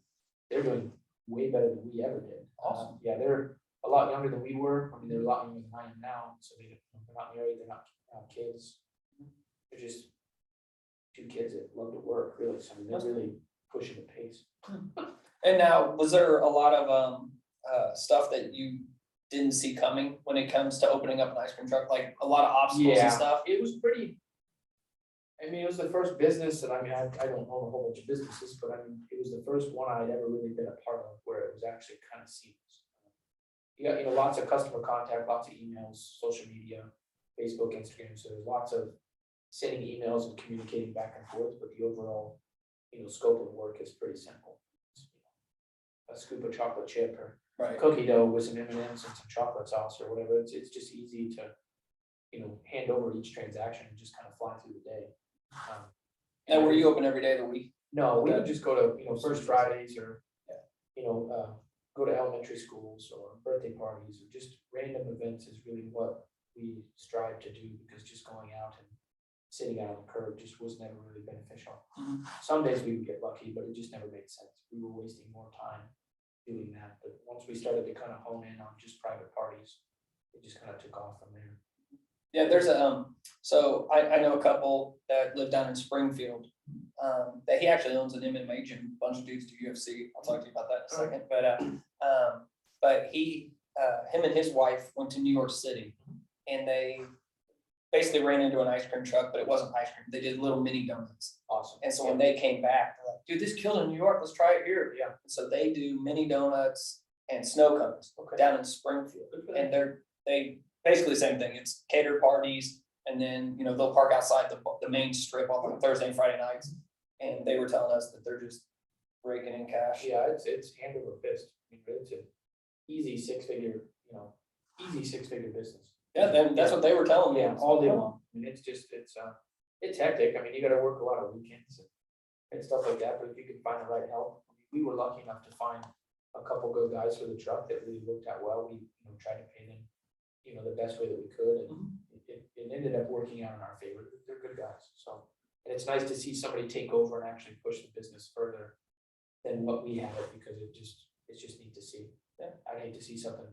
doing way better than we ever did. Awesome. Yeah, they're a lot younger than we were. I mean, they're a lot younger than I am now, so they're not married, they're not kids. They're just two kids that love to work, really. So I mean, they're really pushing the pace. And now, was there a lot of stuff that you didn't see coming when it comes to opening up an ice cream truck? Like a lot of obstacles and stuff? It was pretty. I mean, it was the first business that, I mean, I don't own a whole bunch of businesses, but I mean, it was the first one I'd ever really been a part of where it was actually kind of seamless. You got, you know, lots of customer contact, lots of emails, social media, Facebook, Instagram. So there's lots of sending emails and communicating back and forth, but the overall, you know, scope of work is pretty simple. It's, you know, a scoop of chocolate chip or cookie dough with some M&Ms and some chocolate sauce or whatever. It's just easy to, you know, hand over each transaction and just kind of fly through the day. And were you open every day of the week? No, we would just go to, you know, First Fridays or, you know, go to elementary schools or birthday parties or just random events is really what we strive to do, because just going out and sitting out on the curb just was never really beneficial. Some days we would get lucky, but it just never made sense. We were wasting more time doing that. But once we started to kind of hone in on just private parties, it just kind of took off from there. Yeah, there's so I know a couple that live down in Springfield, that he actually owns an MMA gym, a bunch of dudes do UFC. I'll talk to you about that in a second, but him and his wife went to New York City and they basically ran into an ice cream truck, but it wasn't ice cream. They did little mini donuts. Awesome. And so when they came back, they're like, dude, this killed in New York. Let's try it here. Yeah. And so they do mini donuts and snow cones down in Springfield. And they basically the same thing. It's catered parties. And then, you know, they'll park outside the main strip on Thursday and Friday nights. And they were telling us that they're just raking in cash. Yeah, it's hand over fist. I mean, it's an easy six-figure business. Yeah, then that's what they were telling me. Yeah, all day long. I mean, it's hectic. I mean, you gotta work a lot of weekends and stuff like that, but if you can find the right help. We were lucky enough to find a couple good guys for the truck that really worked out well. We, you know, tried to pay them, you know, the best way that we could, and it ended up working out in our favor. They're good guys. So, and it's nice to see somebody take over and actually push the business further than what we had, because it's just neat to see. Yeah, I'd hate to see something,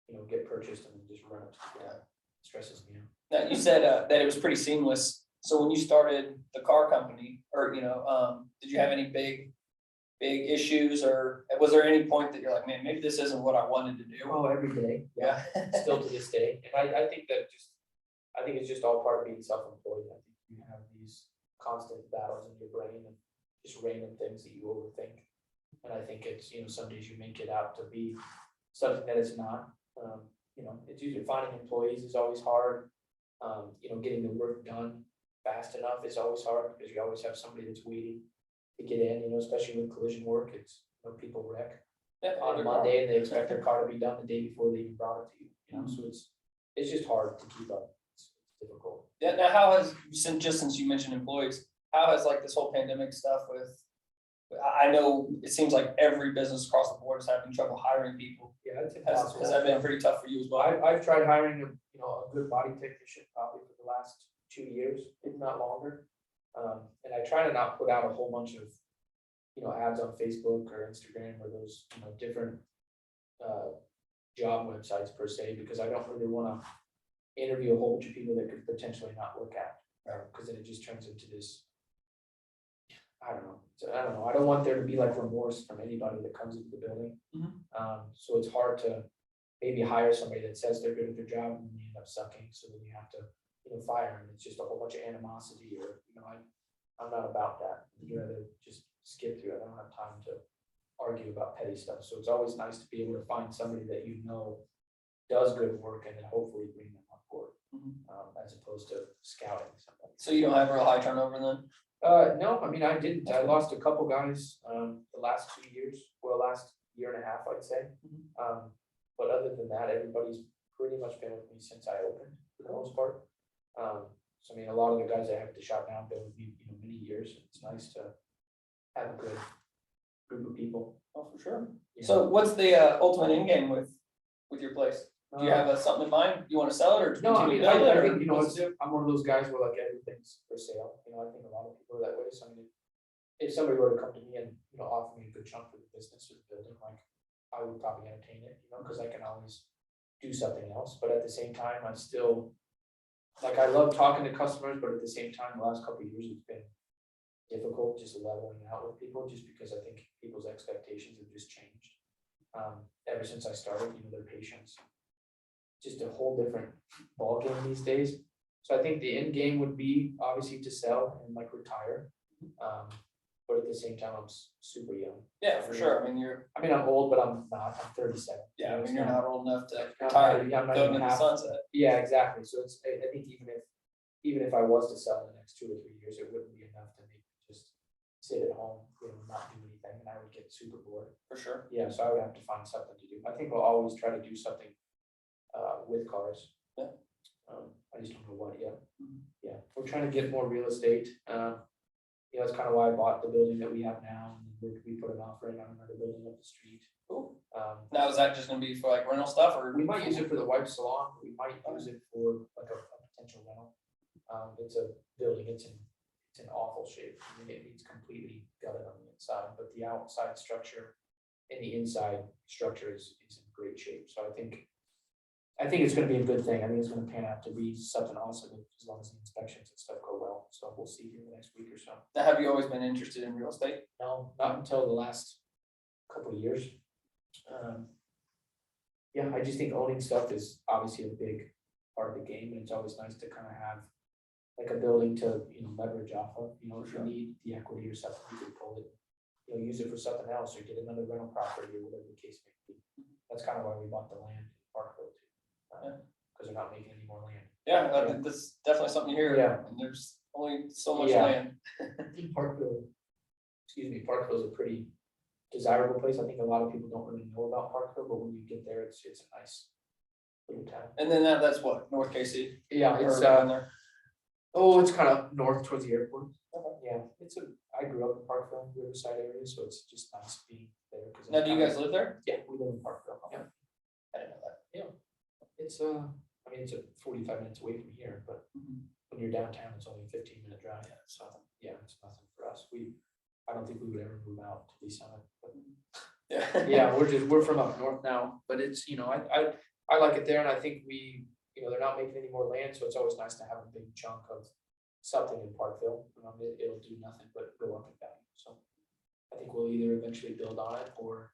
you know, get purchased and then just run it. Yeah, it stresses me out. Now, you said that it was pretty seamless. So when you started the car company, or, you know, did you have any big issues, or was there any point that you're like, man, maybe this isn't what I wanted to do? Oh, every day. Yeah. Still to this day. And I think it's just all part of being self-employed. I think you have these constant battles in your brain and just random things that you overthink. And I think it's, you know, some days you make it out to be something that it's not. You know, it's usually finding employees is always hard. You know, getting the work done fast enough is always hard, because you always have somebody that's waiting to get in, you know, especially with collision work. It's, you know, people wreck on Monday and they expect their car to be done the day before they even brought it to you, you know, so it's just hard to keep up. It's difficult. Yeah, now how has, since you mentioned employees, how has like this whole pandemic stuff with, I know it seems like every business across the board is having trouble hiring people. Yeah, it's Has impossible. that been pretty tough for you as well? I've tried hiring a good body technician probably for the last 2 years, if not longer. And I try to not put out a whole bunch of, ads on Facebook or Instagram or those, different job websites per se, because I don't really wanna interview a whole bunch of people that could potentially not work out. Cause then it just turns into this. I don't know. So I don't know. I don't want there to be like remorse from anybody that comes into the building. So it's hard to maybe hire somebody that says they're good at their job and then they end up sucking. So then you have to, fire them. It's just a whole bunch of animosity or, I'm not about that. I'd rather just skip through it. I don't have time to argue about petty stuff. So it's always nice to be able to find somebody that does good work and then hopefully bring them on board, as opposed to scouting somebody. So you don't have real high turnover then? No, I mean, I didn't. I lost a couple guys, the last 2 years, well, last year and a half, I'd say. But other than that, everybody's pretty much been with me since I opened for the most part. So I mean, a lot of the guys I have at the shop now have been with me, many years. It's nice to have a good group of people. Oh, for sure. Yeah. So what's the ultimate end game with your place? Do you have something in mind? You want to sell it or? No, I mean, continue to build it, I or think, what's it do? I'm one of those guys where like everything's for sale. I think a lot of people are that way. So I mean, if somebody were to come to me and, offer me a good chunk for the business or the building, like I would probably entertain it, because I can always do something else. But at the same time, I still, like, I love talking to customers, but at the same time, the last couple of years, it's been difficult just leveling out with people, just because I think people's expectations have just changed. Ever since I started, their patience, just a whole different ballgame these days. So I think the end game would be obviously to sell and like retire. But at the same time, I'm super young. Yeah, for sure. I mean, I'm old, but I'm not. I'm 37. yeah, I mean, you're not old enough to I'm retire, not go even into the half. sunset. Yeah, exactly. So I think even if I was to sell in the next 2 or 3 years, it wouldn't be enough to make me just sit at home, not do anything, and I would get super bored. For sure. Yeah, so I would have to find something to do. I think I'll always try to do something with cars. Yeah. I just don't know what yet. Yeah, we're trying to get more real estate. That's kind of why I bought the building that we have now. And we put an offer in on another building up the street. Cool. Now, is that just gonna be for like rental stuff, or? We might use it for the wife salon. We might use it for like a potential rental. It's a building. It's in awful shape. I mean, it needs completely gutted on the inside, but the outside structure and the inside structure is in great shape. So I think it's going to be a good thing. I think it's going to pan out to be something awesome as long as the inspections and stuff go well. So we'll see here in the next week or so. Now, have you always been interested in real estate? No, not until the last couple of years. Yeah, I just think owning stuff is obviously a big part of the game, and it's always nice to kind of have like a building to leverage off of. If you need the equity or something, you can pull it, use it for something else or get another rental property or whatever the case may be. That's kind of why we bought the land in Parkville too, because they're not making any more land. Yeah, that's definitely something you hear. Yeah. And there's only so much Yeah. land. I think Parkville is a pretty desirable place. I think a lot of people don't really know about Parkville, but when you get there, it's a nice little town. And then that's what, North KC? Yeah, it's Or around there? it's kind of north towards the airport. Yeah, I grew up in Parkville, Riverside area, so it's just nice being there. Now, do you guys live there? Yeah, we live in Parkville. Yeah, I didn't know that. it's it's a 45 minutes away from here, but when you're downtown, it's only a 15-minute drive. Yeah, it's nothing. Yeah, it's nothing for us. I don't think we would ever move out to the summit, but yeah, we're from up north now, but it's I like it there, and I think they're not making any more land, so it's always nice to have a big chunk of something in Parkville. It'll do nothing but go up in value. So I think we'll either eventually build on it, or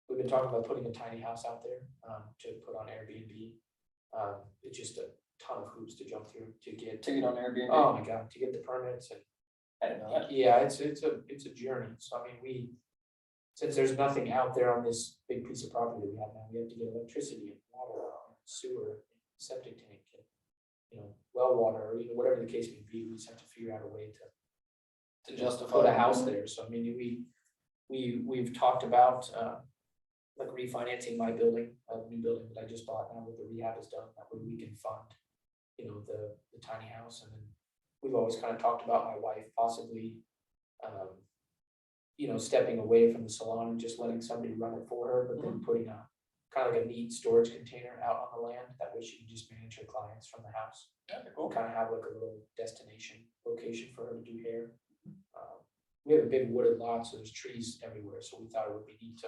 we've been talking about putting a tiny house out there to put on Airbnb. It's just a ton of hoops to jump through to get on Airbnb. Oh my God, to get the permits and I didn't know that. yeah, it's a journey. So I mean, since there's nothing out there on this big piece of property that we have now, we have to get electricity and water, sewer, septic tank, and well water, or whatever the case may be. We just have to figure out a way To justify put a house there. So I mean, we've talked about like refinancing my building, a new building that I just bought now that the rehab is done, that way we can fund, you know, the tiny house. And then we've always kind of talked about my wife possibly, you know, stepping away from the salon and just letting somebody run it for her, but then putting a kind of like a neat storage container out on the land. That way she can just manage her clients from the house. Yeah, cool. Kind of have like a little destination location for her to do hair. We have a big wooded lot, so there's trees everywhere. So we thought it would be neat to,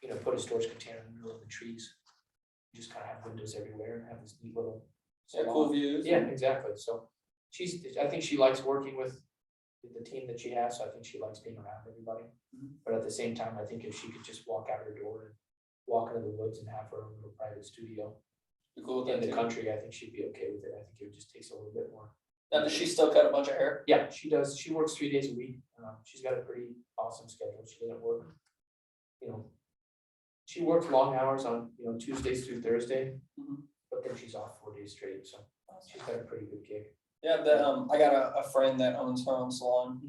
you know, put a storage container in the middle of the trees. Just kind of have windows everywhere and have this neat little. Yeah, cool views. Yeah, exactly. So I think she likes working with the team that she has. So I think she likes being around everybody. But at the same time, I think if she could just walk out her door and walk into the woods and have her own little private studio in the country, I think she'd be okay with it. I think it would just take a little bit more. Now, does she still cut a bunch of hair? Yeah, she does. She works 3 days a week. She's got a pretty awesome schedule. She doesn't work, you know, she works long hours on, you know, Tuesdays through Thursday, but then she's off 4 days straight. So she's got a pretty good gig. Yeah, I got a friend that owns her own salon,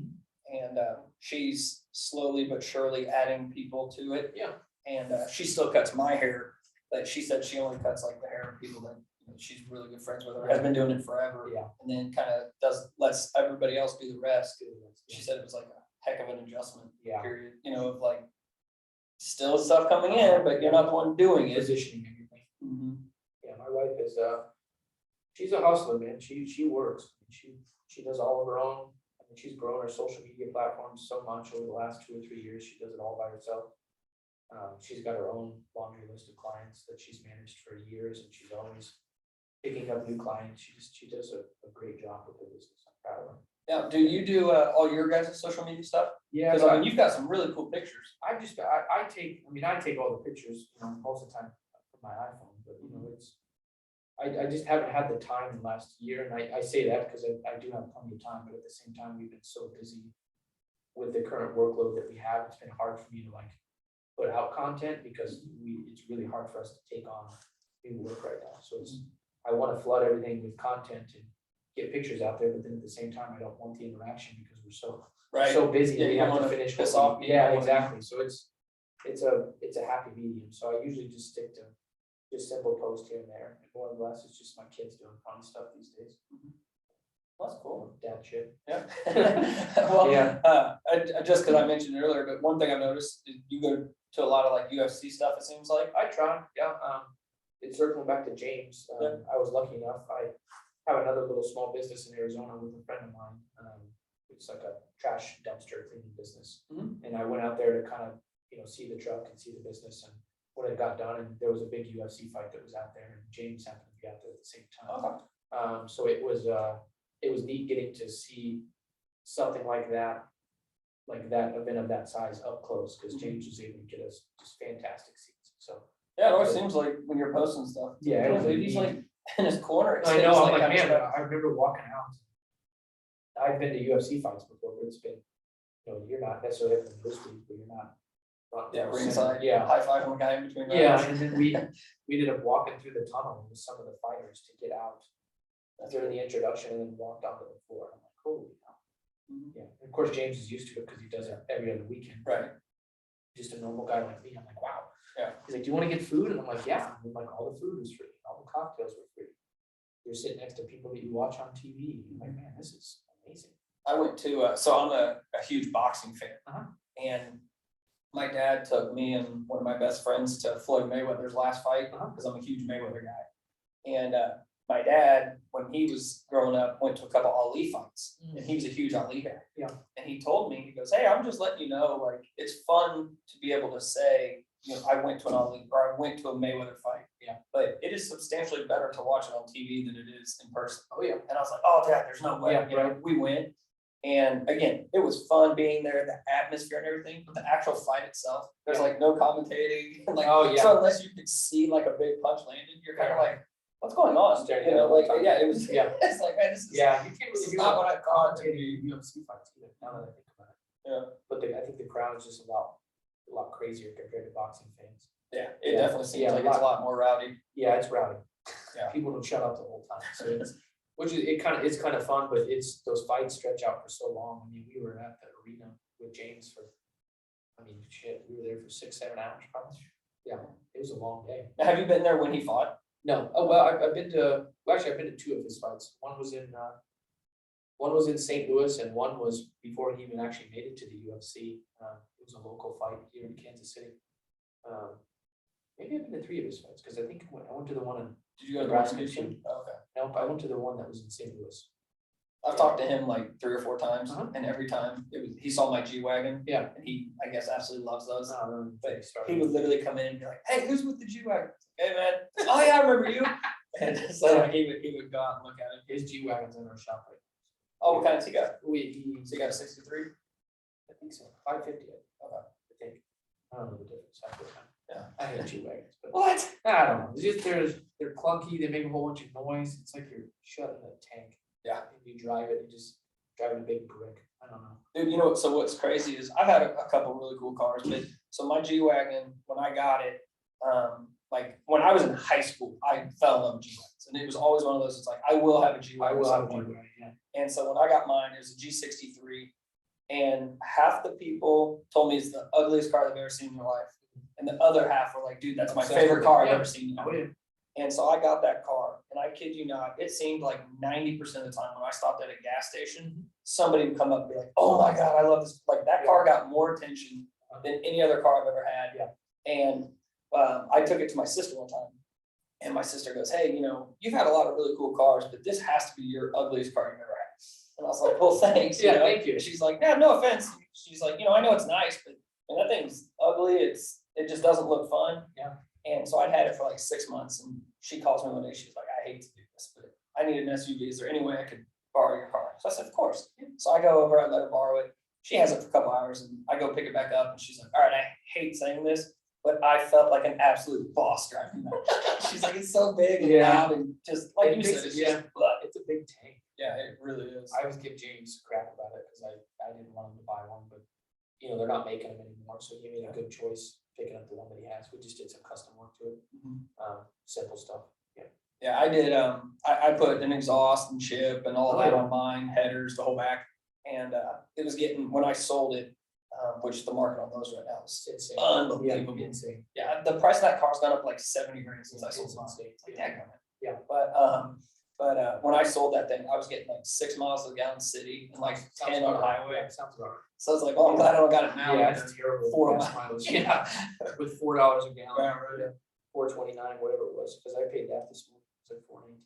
and she's slowly but surely adding people to it. Yeah. And she still cuts my hair, but she said she only cuts like the hair of people that, you know, she's really good friends with, or has been doing it forever. Yeah. And then kind of lets everybody else do the rest. She said it was like a heck of an adjustment. Yeah. Period. You know, of like still stuff coming in, but you're not the one doing it. Positioning everything. Yeah, my wife is she's a hustler, man. She works. She does all of her own. I mean, she's grown her social media platforms so much over the last 2 or 3 years. She does it all by herself. She's got her own laundry list of clients that she's managed for years, and she's always picking up new clients. She does a great job with her business. I'm proud of her. Now, do you do all your guys' social media stuff? Yeah, Because I mean, you've got some really cool pictures. I take all the pictures, you know, most of the time from my iPhone, but you know, I just haven't had the time in the last year, and I say that because I do have plenty of time, but at the same time, we've been so busy with the current workload that we have. It's been hard for me to like put out content because it's really hard for us to take on new work right now. So I want to flood everything with content and get pictures out there, but then at the same time, I don't want the interaction because we're so busy. Yeah, we you have don't to wanna finish. piss off people. Yeah, exactly. So it's a happy medium. So I usually just stick to just simple post here and there. And more or less, it's just my kids doing fun stuff these days. That's cool. Dad shit. Yeah. Well, Yeah. Just because I mentioned it earlier, but one thing I've noticed is you go to a lot of like UFC stuff, it seems like. I try, yeah. It's circling back to James. Yeah. I was lucky enough. I have another little small business in Arizona with a friend of mine. It's like a trash dumpster cleaning business. And I went out there to kind of, you know, see the truck and see the business. And when it got done, and there was a big UFC fight that was out there, and James happened to be out there at the same time. Okay. So it was neat getting to see something like that event of that size up close, because James was able to get us just fantastic seats. So Yeah, it always seems like when you're posting stuff. Yeah, it was he's like in his corner. I know, I'm like, kinda man, stuff. I remember walking out. I've been to UFC fights before, but it's been, you know, you're not necessarily at the nosebleed, but you're not. Yeah, ringside. Yeah. High five on the guy in between. Yeah, rounds. and then we ended up walking through the tunnel with some of the fighters to get out during the introduction, and then walked onto the floor. I'm like, holy cow. Yeah, and of course, James is used to it because he does it every other weekend. Right. Just a normal guy like me, I'm like, wow. Yeah. He's like, do you want to get food? And I'm like, yeah. And like, all the food was free, all the cocktails were free. You're sitting next to people that you watch on TV. You're like, man, this is amazing. I went to, so I'm a huge boxing fan. And my dad took me and one of my best friends to Floyd Mayweather's last fight, because I'm a huge Mayweather guy. And my dad, when he was growing up, went to a couple Ali fights, and he was a huge Ali guy. Yeah. And he told me, he goes, hey, I'm just letting you know, like, it's fun to be able to say, you know, I went to an Ali, or I went to a Mayweather fight. Yeah. But it is substantially better to watch it on TV than it is in person. Oh, yeah. And I was like, oh, Dad, there's no way. Yeah, You know, we went. And again, it was fun being there, the atmosphere and everything, but the actual fight itself, there's like no commentating. Like, Oh, yeah. so unless you could see like a big punch landed, you're kind of like, what's going on? Staring You know, at it like, all the time. yeah, it was, Yeah. it's like, man, this is, Yeah, you can't this really is do not a what I thought. commentated UFC fights either, now that I think about it. Yeah. But I think the crowd is just a lot crazier compared to boxing fans. Yeah, it Yeah. definitely seems Yeah, like a it's a lot more rowdy. Yeah, it's rowdy. Yeah. People don't shut up the whole time, so it's, it's kind of fun, but it's, those fights stretch out for so long. I mean, we were at the arena with James for, I mean, shit, we were there for 6-7 hours probably. Yeah, it was a long day. Now, have you been there when he fought? No, oh, well, I've been to, well, actually, I've been to two of his fights. One was in St. Louis and one was before he even actually made it to the UFC. It was a local fight here in Kansas City. Maybe I've been to three of his fights, because I think I went to the one in, Did you go to Nebraska Nebraska too. too? Okay. nope, I went to the one that was in St. Louis. I've talked to him like 3 or 4 times, Uh-huh. and every time he saw my G-Wagon. Yeah. And he, I guess, absolutely loves those. But He would literally come in and be like, "Hey, who's with the G-Wagon?" Hey man, oh yeah, I remember you. And so like, he would go out and look at it. his G-Wagon's in our shop right Oh, what kind has he got? now. So he got a 63? I think so, 550, Okay. I think. I don't know the difference. Yeah. I hate G-Wagons, but What? I don't know. It's just they're clunky. They make a whole bunch of noise. It's like you're shut in a tank. Yeah. And you drive it, you just drive a big brick. I don't know. Dude, you know what? So what's crazy is I've had a couple really cool cars, but so my G-Wagon, when I got it, like when I was in high school, I fell in love with G-Wagons, and it was always one of those. It's like I will have a I G-Wagon. will at have some a point. G-Wagon, yeah. And so when I got mine, it was a G63, and half the people told me it's the ugliest car they've ever seen in their life, and the other half were like, "Dude, that's my Obsessed favorite with it. car I've Yeah. ever seen." Oh, yeah. And so I got that car, and I kid you not, it seemed like 90% of the time when I stopped at a gas station, somebody would come up and be like, "Oh my God, I love this." Like that car got more attention than any other car I've ever had. Yeah. And I took it to my sister one time, and my sister goes, "Hey, you know, you've had a lot of really cool cars, but this has to be your ugliest car you've ever had." And I was like, "Well, thanks." Yeah, know? thank you. And she's like, "Yeah, no offense." She's like, "You know, I know it's nice, but when that thing's ugly, it just doesn't look fun." Yeah. And so I'd had it for like 6 months, and she calls me one day, she's like, "I hate to do this, but I need an SUV. Is there any way I could borrow your car?" So I said, "Of course." So I go over, I let her borrow it. She has it for a couple hours, and I go pick it back up, and she's like, "All right, I hate saying this, but I felt like an absolute boss driving that." She's like, "It's so big and Yeah. loud and just like It you makes said, it's it- just blood." It's a big tank. Yeah, it really is. I always give James crap about it because I didn't want him to buy one, but you know, they're not making them anymore, so he made a good choice picking up the one that he has. We just did some custom work to it, Mhm. simple stuff. Yeah, I did, I put an exhaust and chip and all Oh, that yeah. on mine, headers, the whole back. And, it was getting, when I sold it, which the market on those right now is It's insane. unbelievable. Yeah, insane. Yeah, the price of that car's gone up like 70 grand since I sold It's mine. insane. It's like, daggone it. Yeah. But when I sold that thing, I was getting like 6 miles to the gallon city and like Sounds 10 on the about right. highway. Yeah, sounds about right. So I was like, "Oh, I'm glad I don't got it now." Yeah, because it's terrible. 4 gas miles. mileage. Yeah, with $4 a gallon. Yeah, right. $4.29, whatever it was, because I paid that this morning. It's like $4.19.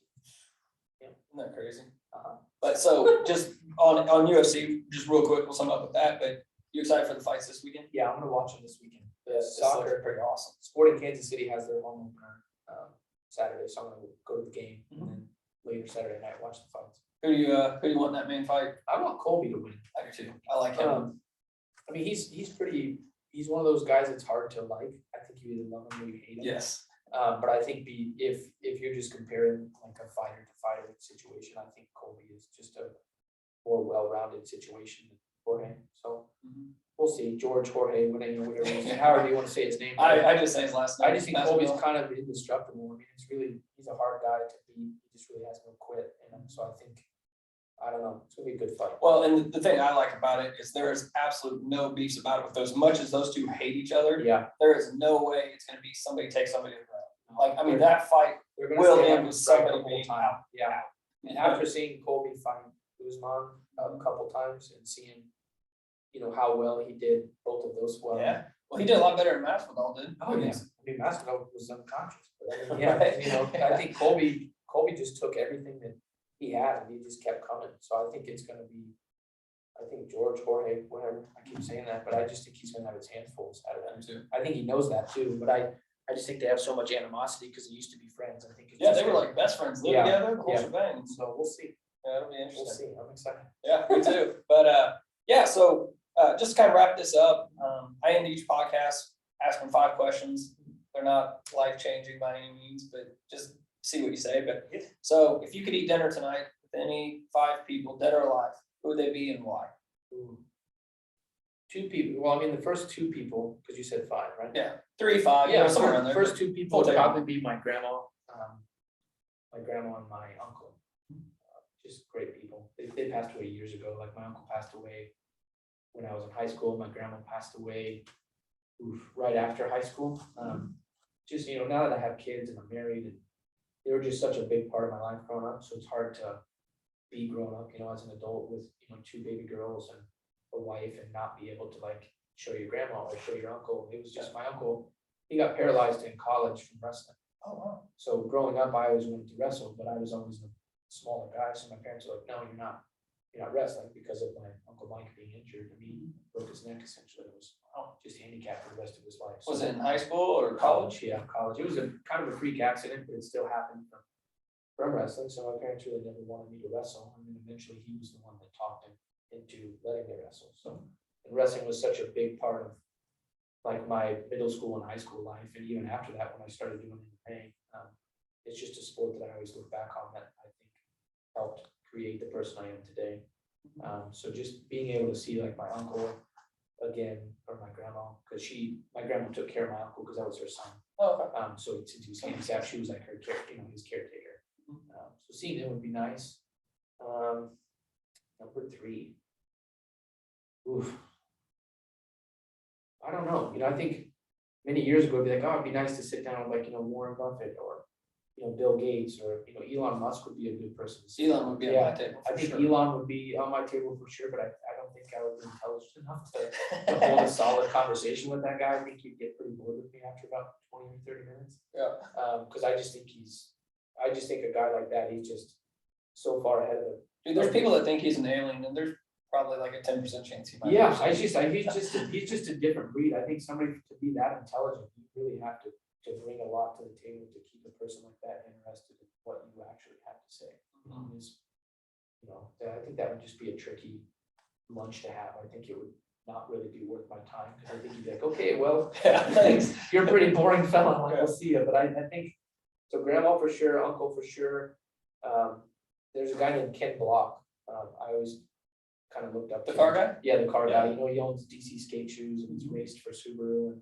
Isn't that crazy? Uh-huh. But so just on UFC, just real quick, we'll sum up with that, but you excited for the fights this weekend? Yeah, I'm gonna watch them this weekend. The This looks soccer, pretty awesome. Sporting Kansas City has their home opener Saturday, so I'm gonna go to the game and then later Saturday night watch the fights. Who do you want in that main fight? I want Colby to win. I do too. I like him. I mean, he's one of those guys that's hard to like. I think you either love him or you hate him. Yes. But I think if you're just comparing like a fighter to fighter situation, I think Colby is just a more well-rounded situation than Jorge. So we'll see. George, Jorge, whatever, however you want to say his name. I just say his last name. I just think Colby's kind of indestructible. I mean, he's a hard guy to beat. He just really has no quit in him. So I don't know. It's gonna be a good fight. Well, and the thing I like about it is there is absolute no beefs about it with those. Much as those two hate each other, Yeah. there is no way it's gonna be somebody takes somebody to the ground. Like, I mean, that fight They're gonna will stay end on with the strike somebody the whole being time. out. Yeah. And after seeing Colby fight Usman a couple times and seeing, how well he did both of those well. Yeah. Well, he did a lot better in Masvidal, didn't? Oh, yeah. I mean, Masvidal was unconscious, but I mean, Right. I think Colby just took everything that he had and he just kept coming. So I think it's gonna be, George, Jorge, whatever, I keep saying that, but I just think he's gonna have his hands full out of that. too. I think he knows that too, but I just think they have so much animosity because they used to be friends. I think it's Yeah, just they were gonna- like best friends, lived Yeah. together, the whole Yeah. shebang. So we'll see. Yeah, it'll be We'll interesting. see. I'm excited. Yeah, me too. But yeah, so just to kind of wrap this up, I end each podcast asking 5 questions. They're not life-changing by any means, but just see what you say. But so if you could eat dinner tonight with any 5 people, dead or alive, who would they be and why? Ooh. 2 people. Well, I mean, the first 2 people, because you said 5, right? Yeah, 3, 5, you know, somewhere around there. First 2 people Full would table. probably be my grandma and my uncle. Just great people. They passed away years ago. Like my uncle passed away when I was in high school. My grandma passed away right after high school. just, now that I have kids and I'm married, and they were just such a big part of my life growing up, so it's hard to be grown up, as an adult with, 2 baby girls and a wife, and not be able to like show your grandma or show your uncle. It was just my uncle, he got paralyzed in college from wrestling. Oh, wow. So growing up, I always wanted to wrestle, but I was always the smaller guy, so my parents were like, no, you're not wrestling, because of my uncle Mike being injured. I mean, he broke his neck essentially. It was just handicapped for the rest of his life. Was it in high school or college? Yeah, college. It was a kind of a freak accident, but it still happened from wrestling. So my parents really never wanted me to wrestle. And then eventually he was the one that talked him into letting me wrestle. So, and wrestling was such a big part of like my middle school and high school life. And even after that, when I started doing MMA, it's just a sport that I always look back on that I think helped create the person I am today. So just being able to see like my uncle again, or my grandma, because my grandma took care of my uncle because that was her son. Oh, okay. So since he was handicapped, she was like her his caretaker. So seeing them would be nice. Number 3. Oof. I don't know. I think many years ago, it'd be like, oh, it'd be nice to sit down with like, Warren Buffett or, Bill Gates, or, Elon Musk would be a good person to see. Elon would be on my table. I think sure. Elon would be on my table for sure, but I don't think I would be intelligent enough to hold a solid conversation with that guy. I think he'd get pretty bored with me after about 20 or 30 minutes. Yeah. Because I just think a guy like that, he's just so far ahead of it. Dude, there's people that think he's an alien, and there's probably like a 10% chance he might. Yeah, he's just a different breed. I think somebody to be that intelligent, you really have to bring a lot to the table to keep a person like that interested in what you actually have to say. I think that would just be a tricky lunch to have. I think it would not really be worth my time, because I think you'd be like, okay, well, thanks. You're a pretty boring fella. Like, we'll see you. But I think so. Grandma for sure, uncle for sure. There's a guy named Ken Block. I always kind of looked up The to car him. guy? Yeah, the car Yeah. guy. He owns DC skate shoes and he's raced for Subaru,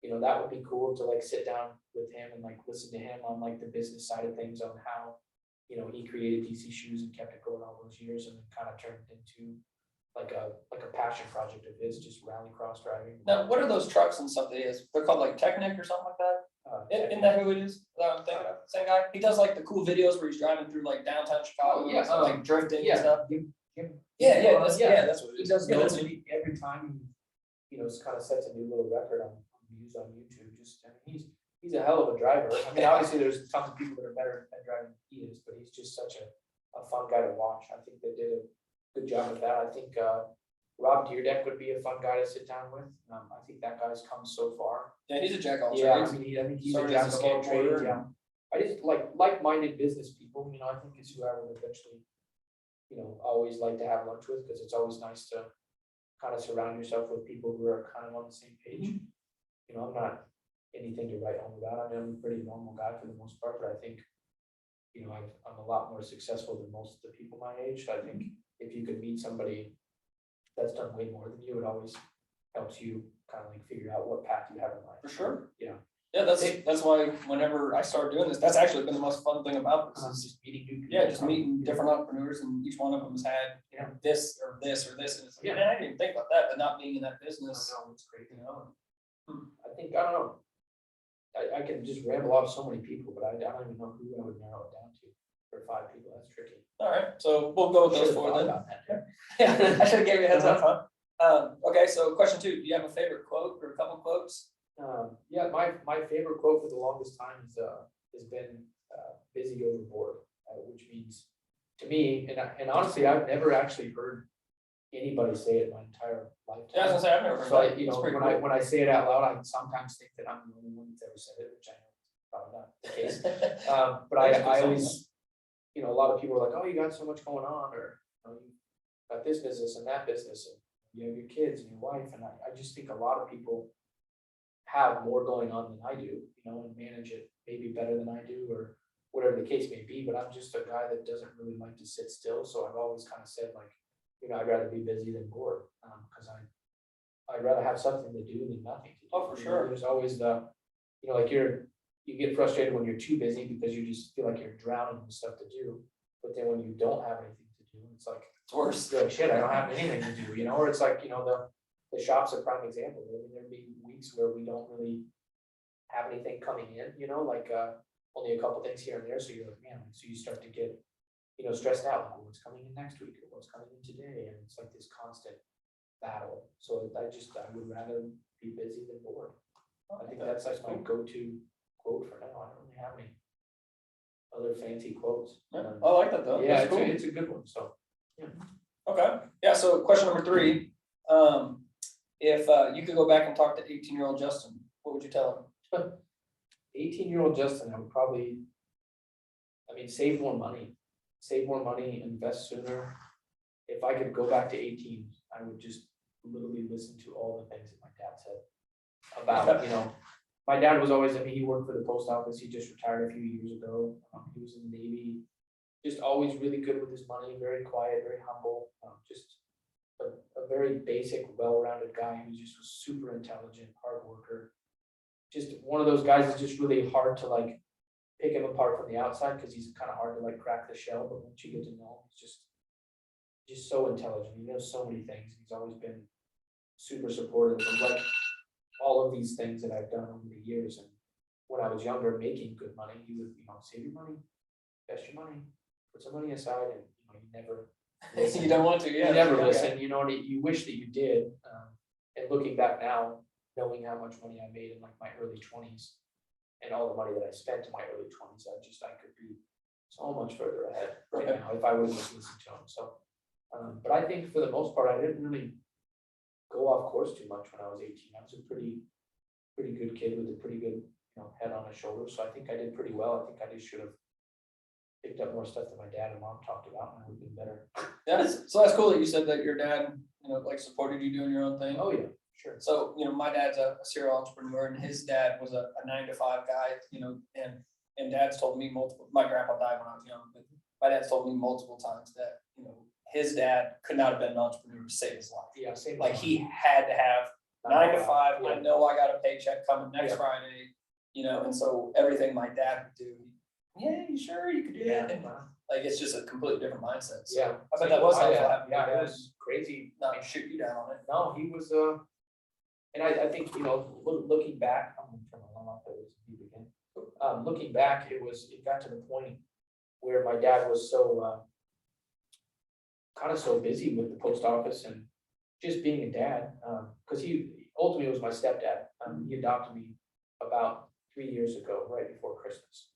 and that would be cool to like sit down with him and like listen to him on like the business side of things, on how he created DC shoes and kept it going all those years, and then kind of turned it into like a passion project of his, just rally cross driving. Now, what are those trucks and stuff that he has? They're called like Technic or something like that? Isn't that who it is? That I'm thinking of? Same guy? He does like the cool videos where he's driving through like downtown Chicago, yeah, and like drifting and stuff. That's That's what it he is. does Yeah, those, that's and every time he kind of sets a new little record on views on YouTube. He's a hell of a driver. I mean, obviously there's tons of people that are better at driving than he is, but he's just such a fun guy to watch. I think they did a good job with that. I think Rob Deerdeck would be a fun guy to sit down with. I think that guy's come so far. Yeah, he's a jack of all Yeah, trades. I mean, I think he's a Started jack as of a all trades. skateboarder. Yeah, I just like-minded business people. I think is who I would eventually, always like to have lunch with, because it's always nice to kind of surround yourself with people who are kind of on the same page. I'm not anything to write home about. I mean, I'm a pretty normal guy for the most part, but I think, I'm a lot more successful than most of the people my age. So I think if you could meet somebody that's done way more than you, it always helps you kind of like figure out what path you have in life. For sure. Yeah. Yeah, that's why whenever I started doing this, that's actually been the most fun thing about this. Is Just meeting new people. yeah, just meeting different entrepreneurs, and each one of them has had this or this or this, and it's like, man, I didn't even think about that, but not being in that business, It's great. I I don't know. I can just ramble off so many people, but I don't even know who I would narrow it down to for 5 people. That's tricky. All right, so we'll go with those Should've 4 thought then. about that. Yeah, I should have gave you a heads up, huh? Okay, so question 2, do you have a favorite quote or a couple quotes? Yeah, my favorite quote for the longest time has been busy over bored, which means to me, and honestly, I've never actually heard anybody say it my entire lifetime. Yeah, I was gonna say, I've never heard So that. It's pretty cool. when I say it out loud, I sometimes think that I'm the only one that's ever said it, which I know is probably not the case. But I always, a lot of people are like, oh, you got so much going on, or you got this business and that business, and you have your kids and your wife, and I just think a lot of people have more going on than I do, and manage it maybe better than I do, or whatever the case may be. But I'm just a guy that doesn't really like to sit still, so I've always kind of said like, I'd rather be busy than bored, because I'd rather have something to do than nothing to do. Oh, for sure. There's always the, like you get frustrated when you're too busy because you just feel like you're drowning with stuff to do. But then when you don't have anything to do, it's like, It's worse. you're like, shit, I don't have anything to do, or it's like, the shop's a prime example. I mean, there'd be weeks where we don't really have anything coming in, you know, like, only a couple things here and there, so you're like, man, so you start to get, you know, stressed out, like, what's coming in next week, or what's coming in today, and it's like this constant battle, so I would rather be busy than bored. I think that's like my go-to quote for now. I don't really have any other fancy quotes. I like that though. Yeah, That's cool. it's a good one, so. Okay, yeah, so question number 3, if you could go back and talk to 18-year-old Justin, what would you tell him? 18-year-old Justin, I would probably, save more money, invest sooner. If I could go back to 18, I would just literally listen to all the things that my dad said about, you know, my dad was always, he worked for the post office, he just retired a few years ago, he was in the Navy, just always really good with his money, very quiet, very humble, just a very basic, well-rounded guy who just was super intelligent, hard worker. Just one of those guys that's just really hard to like pick him apart from the outside because he's kind of hard to like crack the shell, but once you get to know him, he's just so intelligent. He knows so many things. He's always been super supportive of like all of these things that I've done over the years. And when I was younger, making good money, he would, you know, save your money, invest your money, put some money aside, and you know, you never listen. You don't want to, yeah. You never listen, you know, and you wish that you did. And looking back now, knowing how much money I made in like my early 20s and all the money that I spent in my early 20s, I could be so much further ahead right now if I would just listen to him. So, but I think for the most part, I didn't really go off course too much when I was 18. I was a pretty good kid with a pretty good, you know, head on his shoulders. So I think I did pretty well. I think I just should have picked up more stuff that my dad and mom talked about, and I would have been better. Yeah, so that's cool that you said that your dad, you know, like supported you doing your own thing. Oh yeah, sure. So, you know, my dad's a serial entrepreneur, and his dad was a 9-to-5 guy, you know, and dad's told me my grandpa died when I was young, but my dad's told me multiple times that, you know, his dad could not have been an entrepreneur to save his life. Yeah, same. Like he had to have 9 to 5. Yeah. I know I got a paycheck coming next Yeah. Friday, you know, and so everything my dad would do, yeah, you sure you could do that? And like, it's just a completely different mindset. So Yeah. I bet that was helpful having yeah, your it dad was crazy. not shoot you down on it. No, he was, and I think, you know, looking back, I'm gonna turn my alarm off, that was deep again. Looking back, it got to the point where my dad was so, kind of so busy with the post office and just being a dad, because he ultimately was my stepdad. He adopted me about 3 years ago, right before Christmas.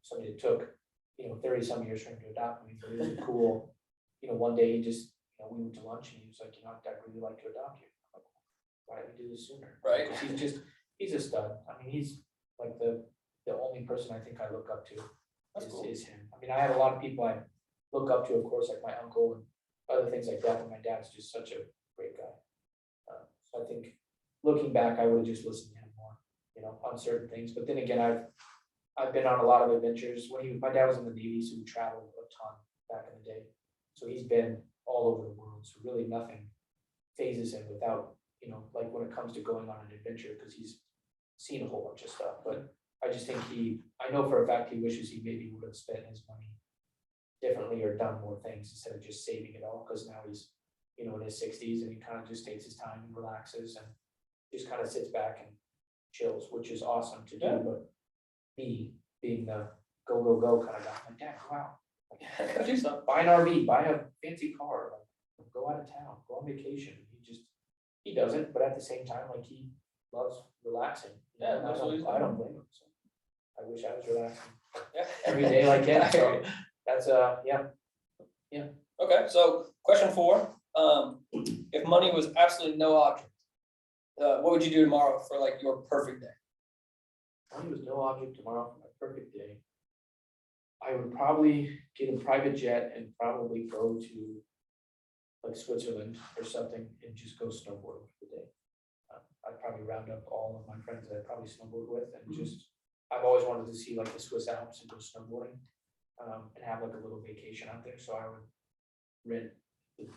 So it took, you know, 30 some years for him to adopt me, but it was cool. You know, one day he just, you know, we went to lunch and he was like, you know, I'd really like to adopt you. I'm like, why didn't we do this sooner? Right. Because he's a stud. I mean, he's like the only person I think I look up to is him. I mean, I have a lot of people I look up to, of course, like my uncle and other things like that, but my dad's just such a great guy. So I think looking back, I would have just listened to him more, you know, on certain things. But then again, I've been on a lot of adventures. My dad was in the Navy, so we traveled a ton back in the day. So he's been all over the world. So really nothing phases him without, you know, like when it comes to going on an adventure, because he's seen a whole bunch of stuff. But I just think I know for a fact he wishes he maybe would have spent his money differently or done more things instead of just saving it all, because now he's, you know, in his 60s and he kind of just takes his time and relaxes and just kind of sits back and chills, which is awesome to do. Yeah. But me being the go kind of guy, like, Dad, go out, Go do something. buy an RV, buy a fancy car, like, go out of town, go on vacation. He doesn't, but at the same time, like, he loves relaxing. You know, Yeah, and that's what he's I don't doing. blame him. So I wish I was relaxing Yeah. every day like him. So that's yeah. Okay, so question 4, if money was absolutely no object, what would you do tomorrow for like your perfect day? Money was no object tomorrow for my perfect day. I would probably get a private jet and probably go to like Switzerland or something and just go snowboard for the day. I'd probably round up all of my friends that I probably snowboard with and just, I've always wanted to see like the Swiss Alps and go snowboarding, and have like a little vacation out there. So I would rent the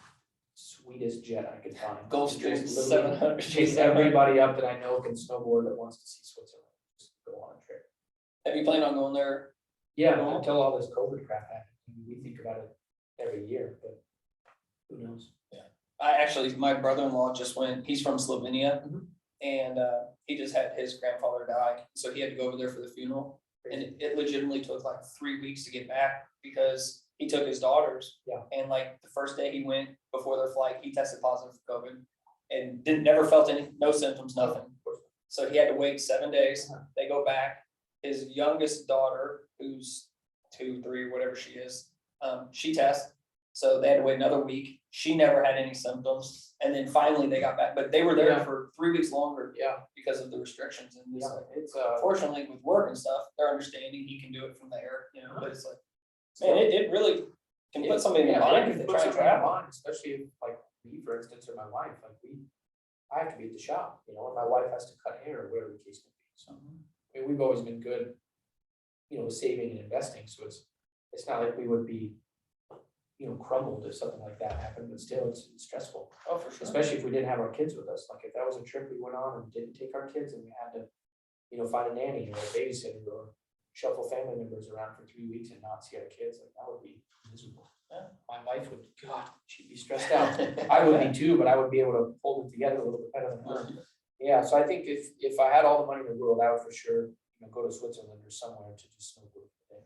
sweetest jet I could find. Gulfstream Just literally 700. chase everybody up that I know can snowboard that wants to see Switzerland. Just go on a trip. Have you planned on going there? Yeah, until all this COVID crap happened. We think about it every year, but who knows? My brother-in-law just went, he's from Slovenia, Mhm. and he just had his grandfather die, so he had to go over there for the funeral. And it legitimately took like 3 weeks to get back because he took his daughters. Yeah. And like the first day he went before their flight, he tested positive for COVID and never felt no symptoms, nothing. So he had to wait 7 days. They go back. His youngest daughter, who's 2, 3, whatever she is, she tests. So they had to wait another week. She never had any symptoms. And then finally they got back, but they were there for 3 weeks longer. Yeah. Because of the restrictions. And it's like, It's fortunately with work and stuff, they're understanding he can do it from there, but it's like, man, it really can put somebody in mind if they try to travel. Especially if, like me, for instance, or my wife, like I have to be at the shop, and my wife has to cut hair or whatever the case may be. So, I mean, we've always been good, with saving and investing. So it's not like we would be, crumbled if something like that happened, but still it's stressful. Oh, for sure. Especially if we didn't have our kids with us. Like if that was a trip we went on and didn't take our kids and we had to, find a nanny or a babysitter or shuffle family members around for 3 weeks and not see our kids, like that would be miserable. Yeah. My wife would, God, she'd be stressed out. I would be too, but I would be able to hold it together a little bit better than her. Yeah, so I think if I had all the money in the world, I would for sure, go to Switzerland or somewhere to just smoke with them.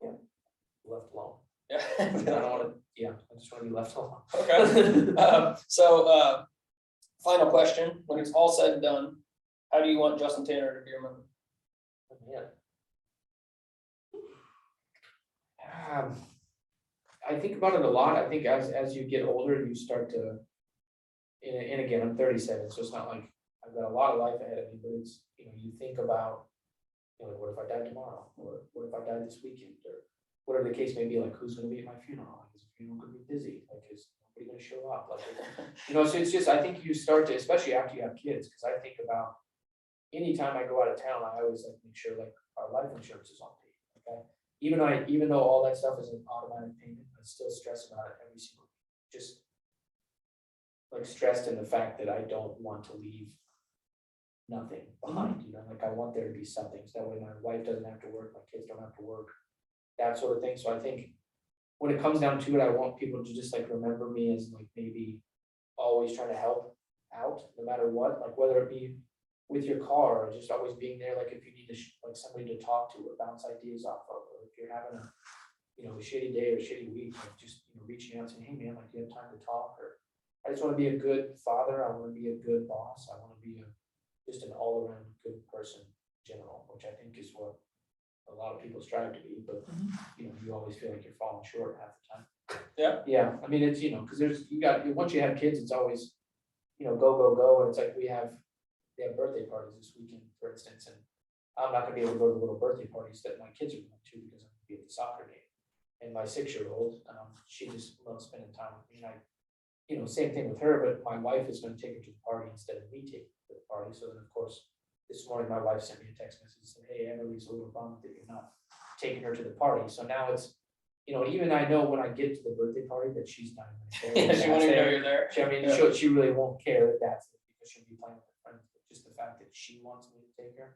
Yeah, left alone. Yeah. I don't want to. Yeah, I just want to be left alone. Okay. So final question: when it's all said and done, how do you want Justin Tanner to be remembered? I think about it a lot. I think as you get older, you start to. And again, I'm 37, so it's not like I've got a lot of life ahead of me. But it's you think about, like, what if I died tomorrow, or what if I died this weekend, or whatever the case may be, like who's going to be at my funeral? Like, is the funeral going to be busy? Like, is nobody going to show up? Like, so it's just, I think you start to, especially after you have kids, because I think about anytime I go out of town, I always like make sure like our life insurance is on paid. Okay, even though all that stuff is an automatic payment, I still stress about it every single week. Just like stressed in the fact that I don't want to leave nothing behind. Like I want there to be something, so that way my wife doesn't have to work, my kids don't have to work. That sort of thing. So I think when it comes down to it, I want people to just like remember me as like maybe always trying to help out no matter what, like whether it be with your car or just always being there, like if you need to like somebody to talk to or bounce ideas off of, or if you're having a a shitty day or a shitty week, like just reaching out and saying, hey man, like do you have time to talk? Or I just want to be a good father, I want to be a good boss, I want to be just an all-around good person in general, which I think is what a lot of people strive to be, but you always feel like you're falling short half the time. Yeah. I mean, it's because there's once you have kids, it's always go go go, and it's like they have birthday parties this weekend, for instance, and I'm not gonna be able to go to little birthday parties that my kids are going to because I'm gonna be at the soccer game. And my 6-year-old, she just loves spending time with me. And I, same thing with her, but my wife is going to take her to the party instead of me taking her to the party. So then, of course, this morning my wife sent me a text message and said, hey, Emily's a little bummed that you're not taking her to the party. So now it's, even I know when I get to the birthday party that she's not even there. She won't even know you're there. She really won't care that that's it because she'll be playing with her friends. But just the fact that she wants me to take her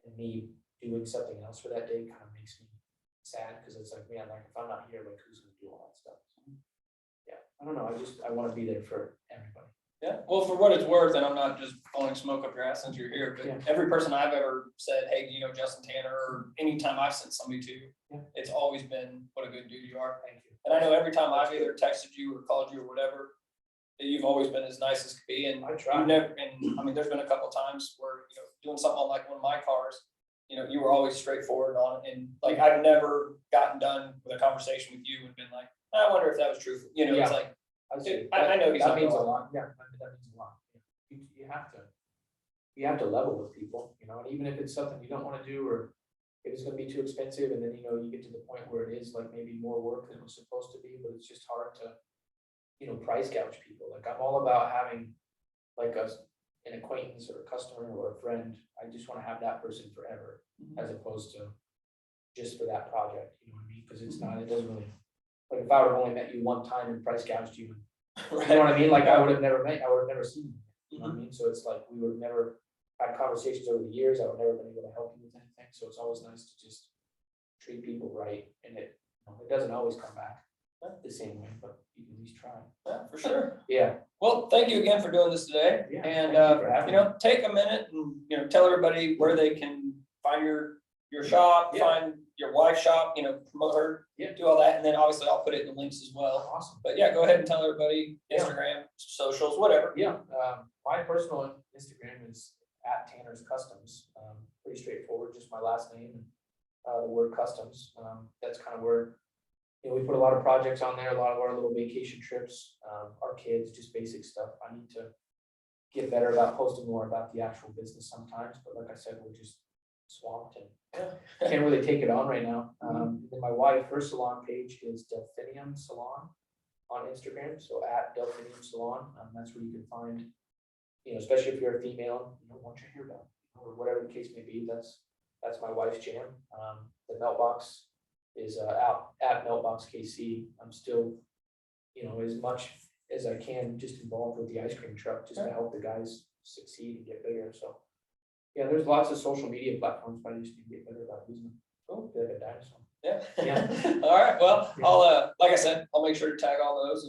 and me doing something else for that day kind of makes me sad, because it's like, man, like if I'm not here, like who's gonna do all that stuff? So, yeah, I don't know. I want to be there for everybody. Yeah, well, for what it's worth, and I'm not just blowing smoke up your ass since you're here, but every person I've ever said, hey, Justin Tanner, or anytime I've sent somebody to you, it's always been what a good dude you are. Thank you. And I know every time I've either texted you or called you or whatever, that you've always been as nice as could be. And I try. you've never, and I mean, there's been a couple of times where, doing something on like one of my cars, you were always straightforward on it. And like, I've never gotten done with a conversation with you and been like, I wonder if that was true. It's like, I know that means a lot. Yeah, that means a lot. You have to level with people, and even if it's something you don't want to do, or if it's going to be too expensive, and then you get to the point where it is like maybe more work than it was supposed to be, but it's just hard to price gouge people. Like I'm all about having like an acquaintance or a customer or a friend. I just want to have that person forever, as opposed to just for that project. You know what I mean? Because it doesn't really, like if I would have only met you one time and price gouged you, right. You know what I mean? Like I would have never seen you. You know what I mean? So it's like we would have never had conversations over the years. I would never been able to help you with anything. So it's always nice to just treat people right, and it doesn't always come back. the same way, but you can at least try. Yeah, for sure. Yeah. Well, thank you again for doing this today. Yeah, And, thank you for having take a minute and, tell everybody where they can find your shop, Yeah. find your wife's shop, promote her, Yeah. do all that. And then obviously I'll put it in the links as well. Awesome. But yeah, go ahead and tell everybody Yeah. Instagram, socials, whatever. Yeah, my personal Instagram is @TannersCustoms. Pretty straightforward, just my last name and the word customs. That's kind of where, we put a lot of projects on there, a lot of our little vacation trips, our kids, just basic stuff. I need to get better about posting more about the actual business sometimes, but like I said, we're just swamped and can't really take it on right now. Then my wife, her salon page is Delphinium Salon on Instagram, so @Delphinium Salon. That's where you can find, especially if you're a female, want your hair done, or whatever the case may be. That's my wife's jam. The Meltbox is @Meltbox KC. I'm still, as much as I can, just involved with the ice cream truck, just to help the guys succeed and get bigger. So yeah, there's lots of social media platforms, but I just need to get better about using them. Oh, like a dinosaur. Yeah. Yeah. All right. Well, I'll, like I said, I'll make sure to tag all those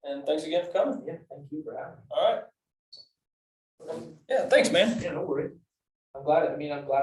and thanks again for coming. Yeah, thank you for having me. All right. Yeah, thanks, man. Yeah, no worries. I'm glad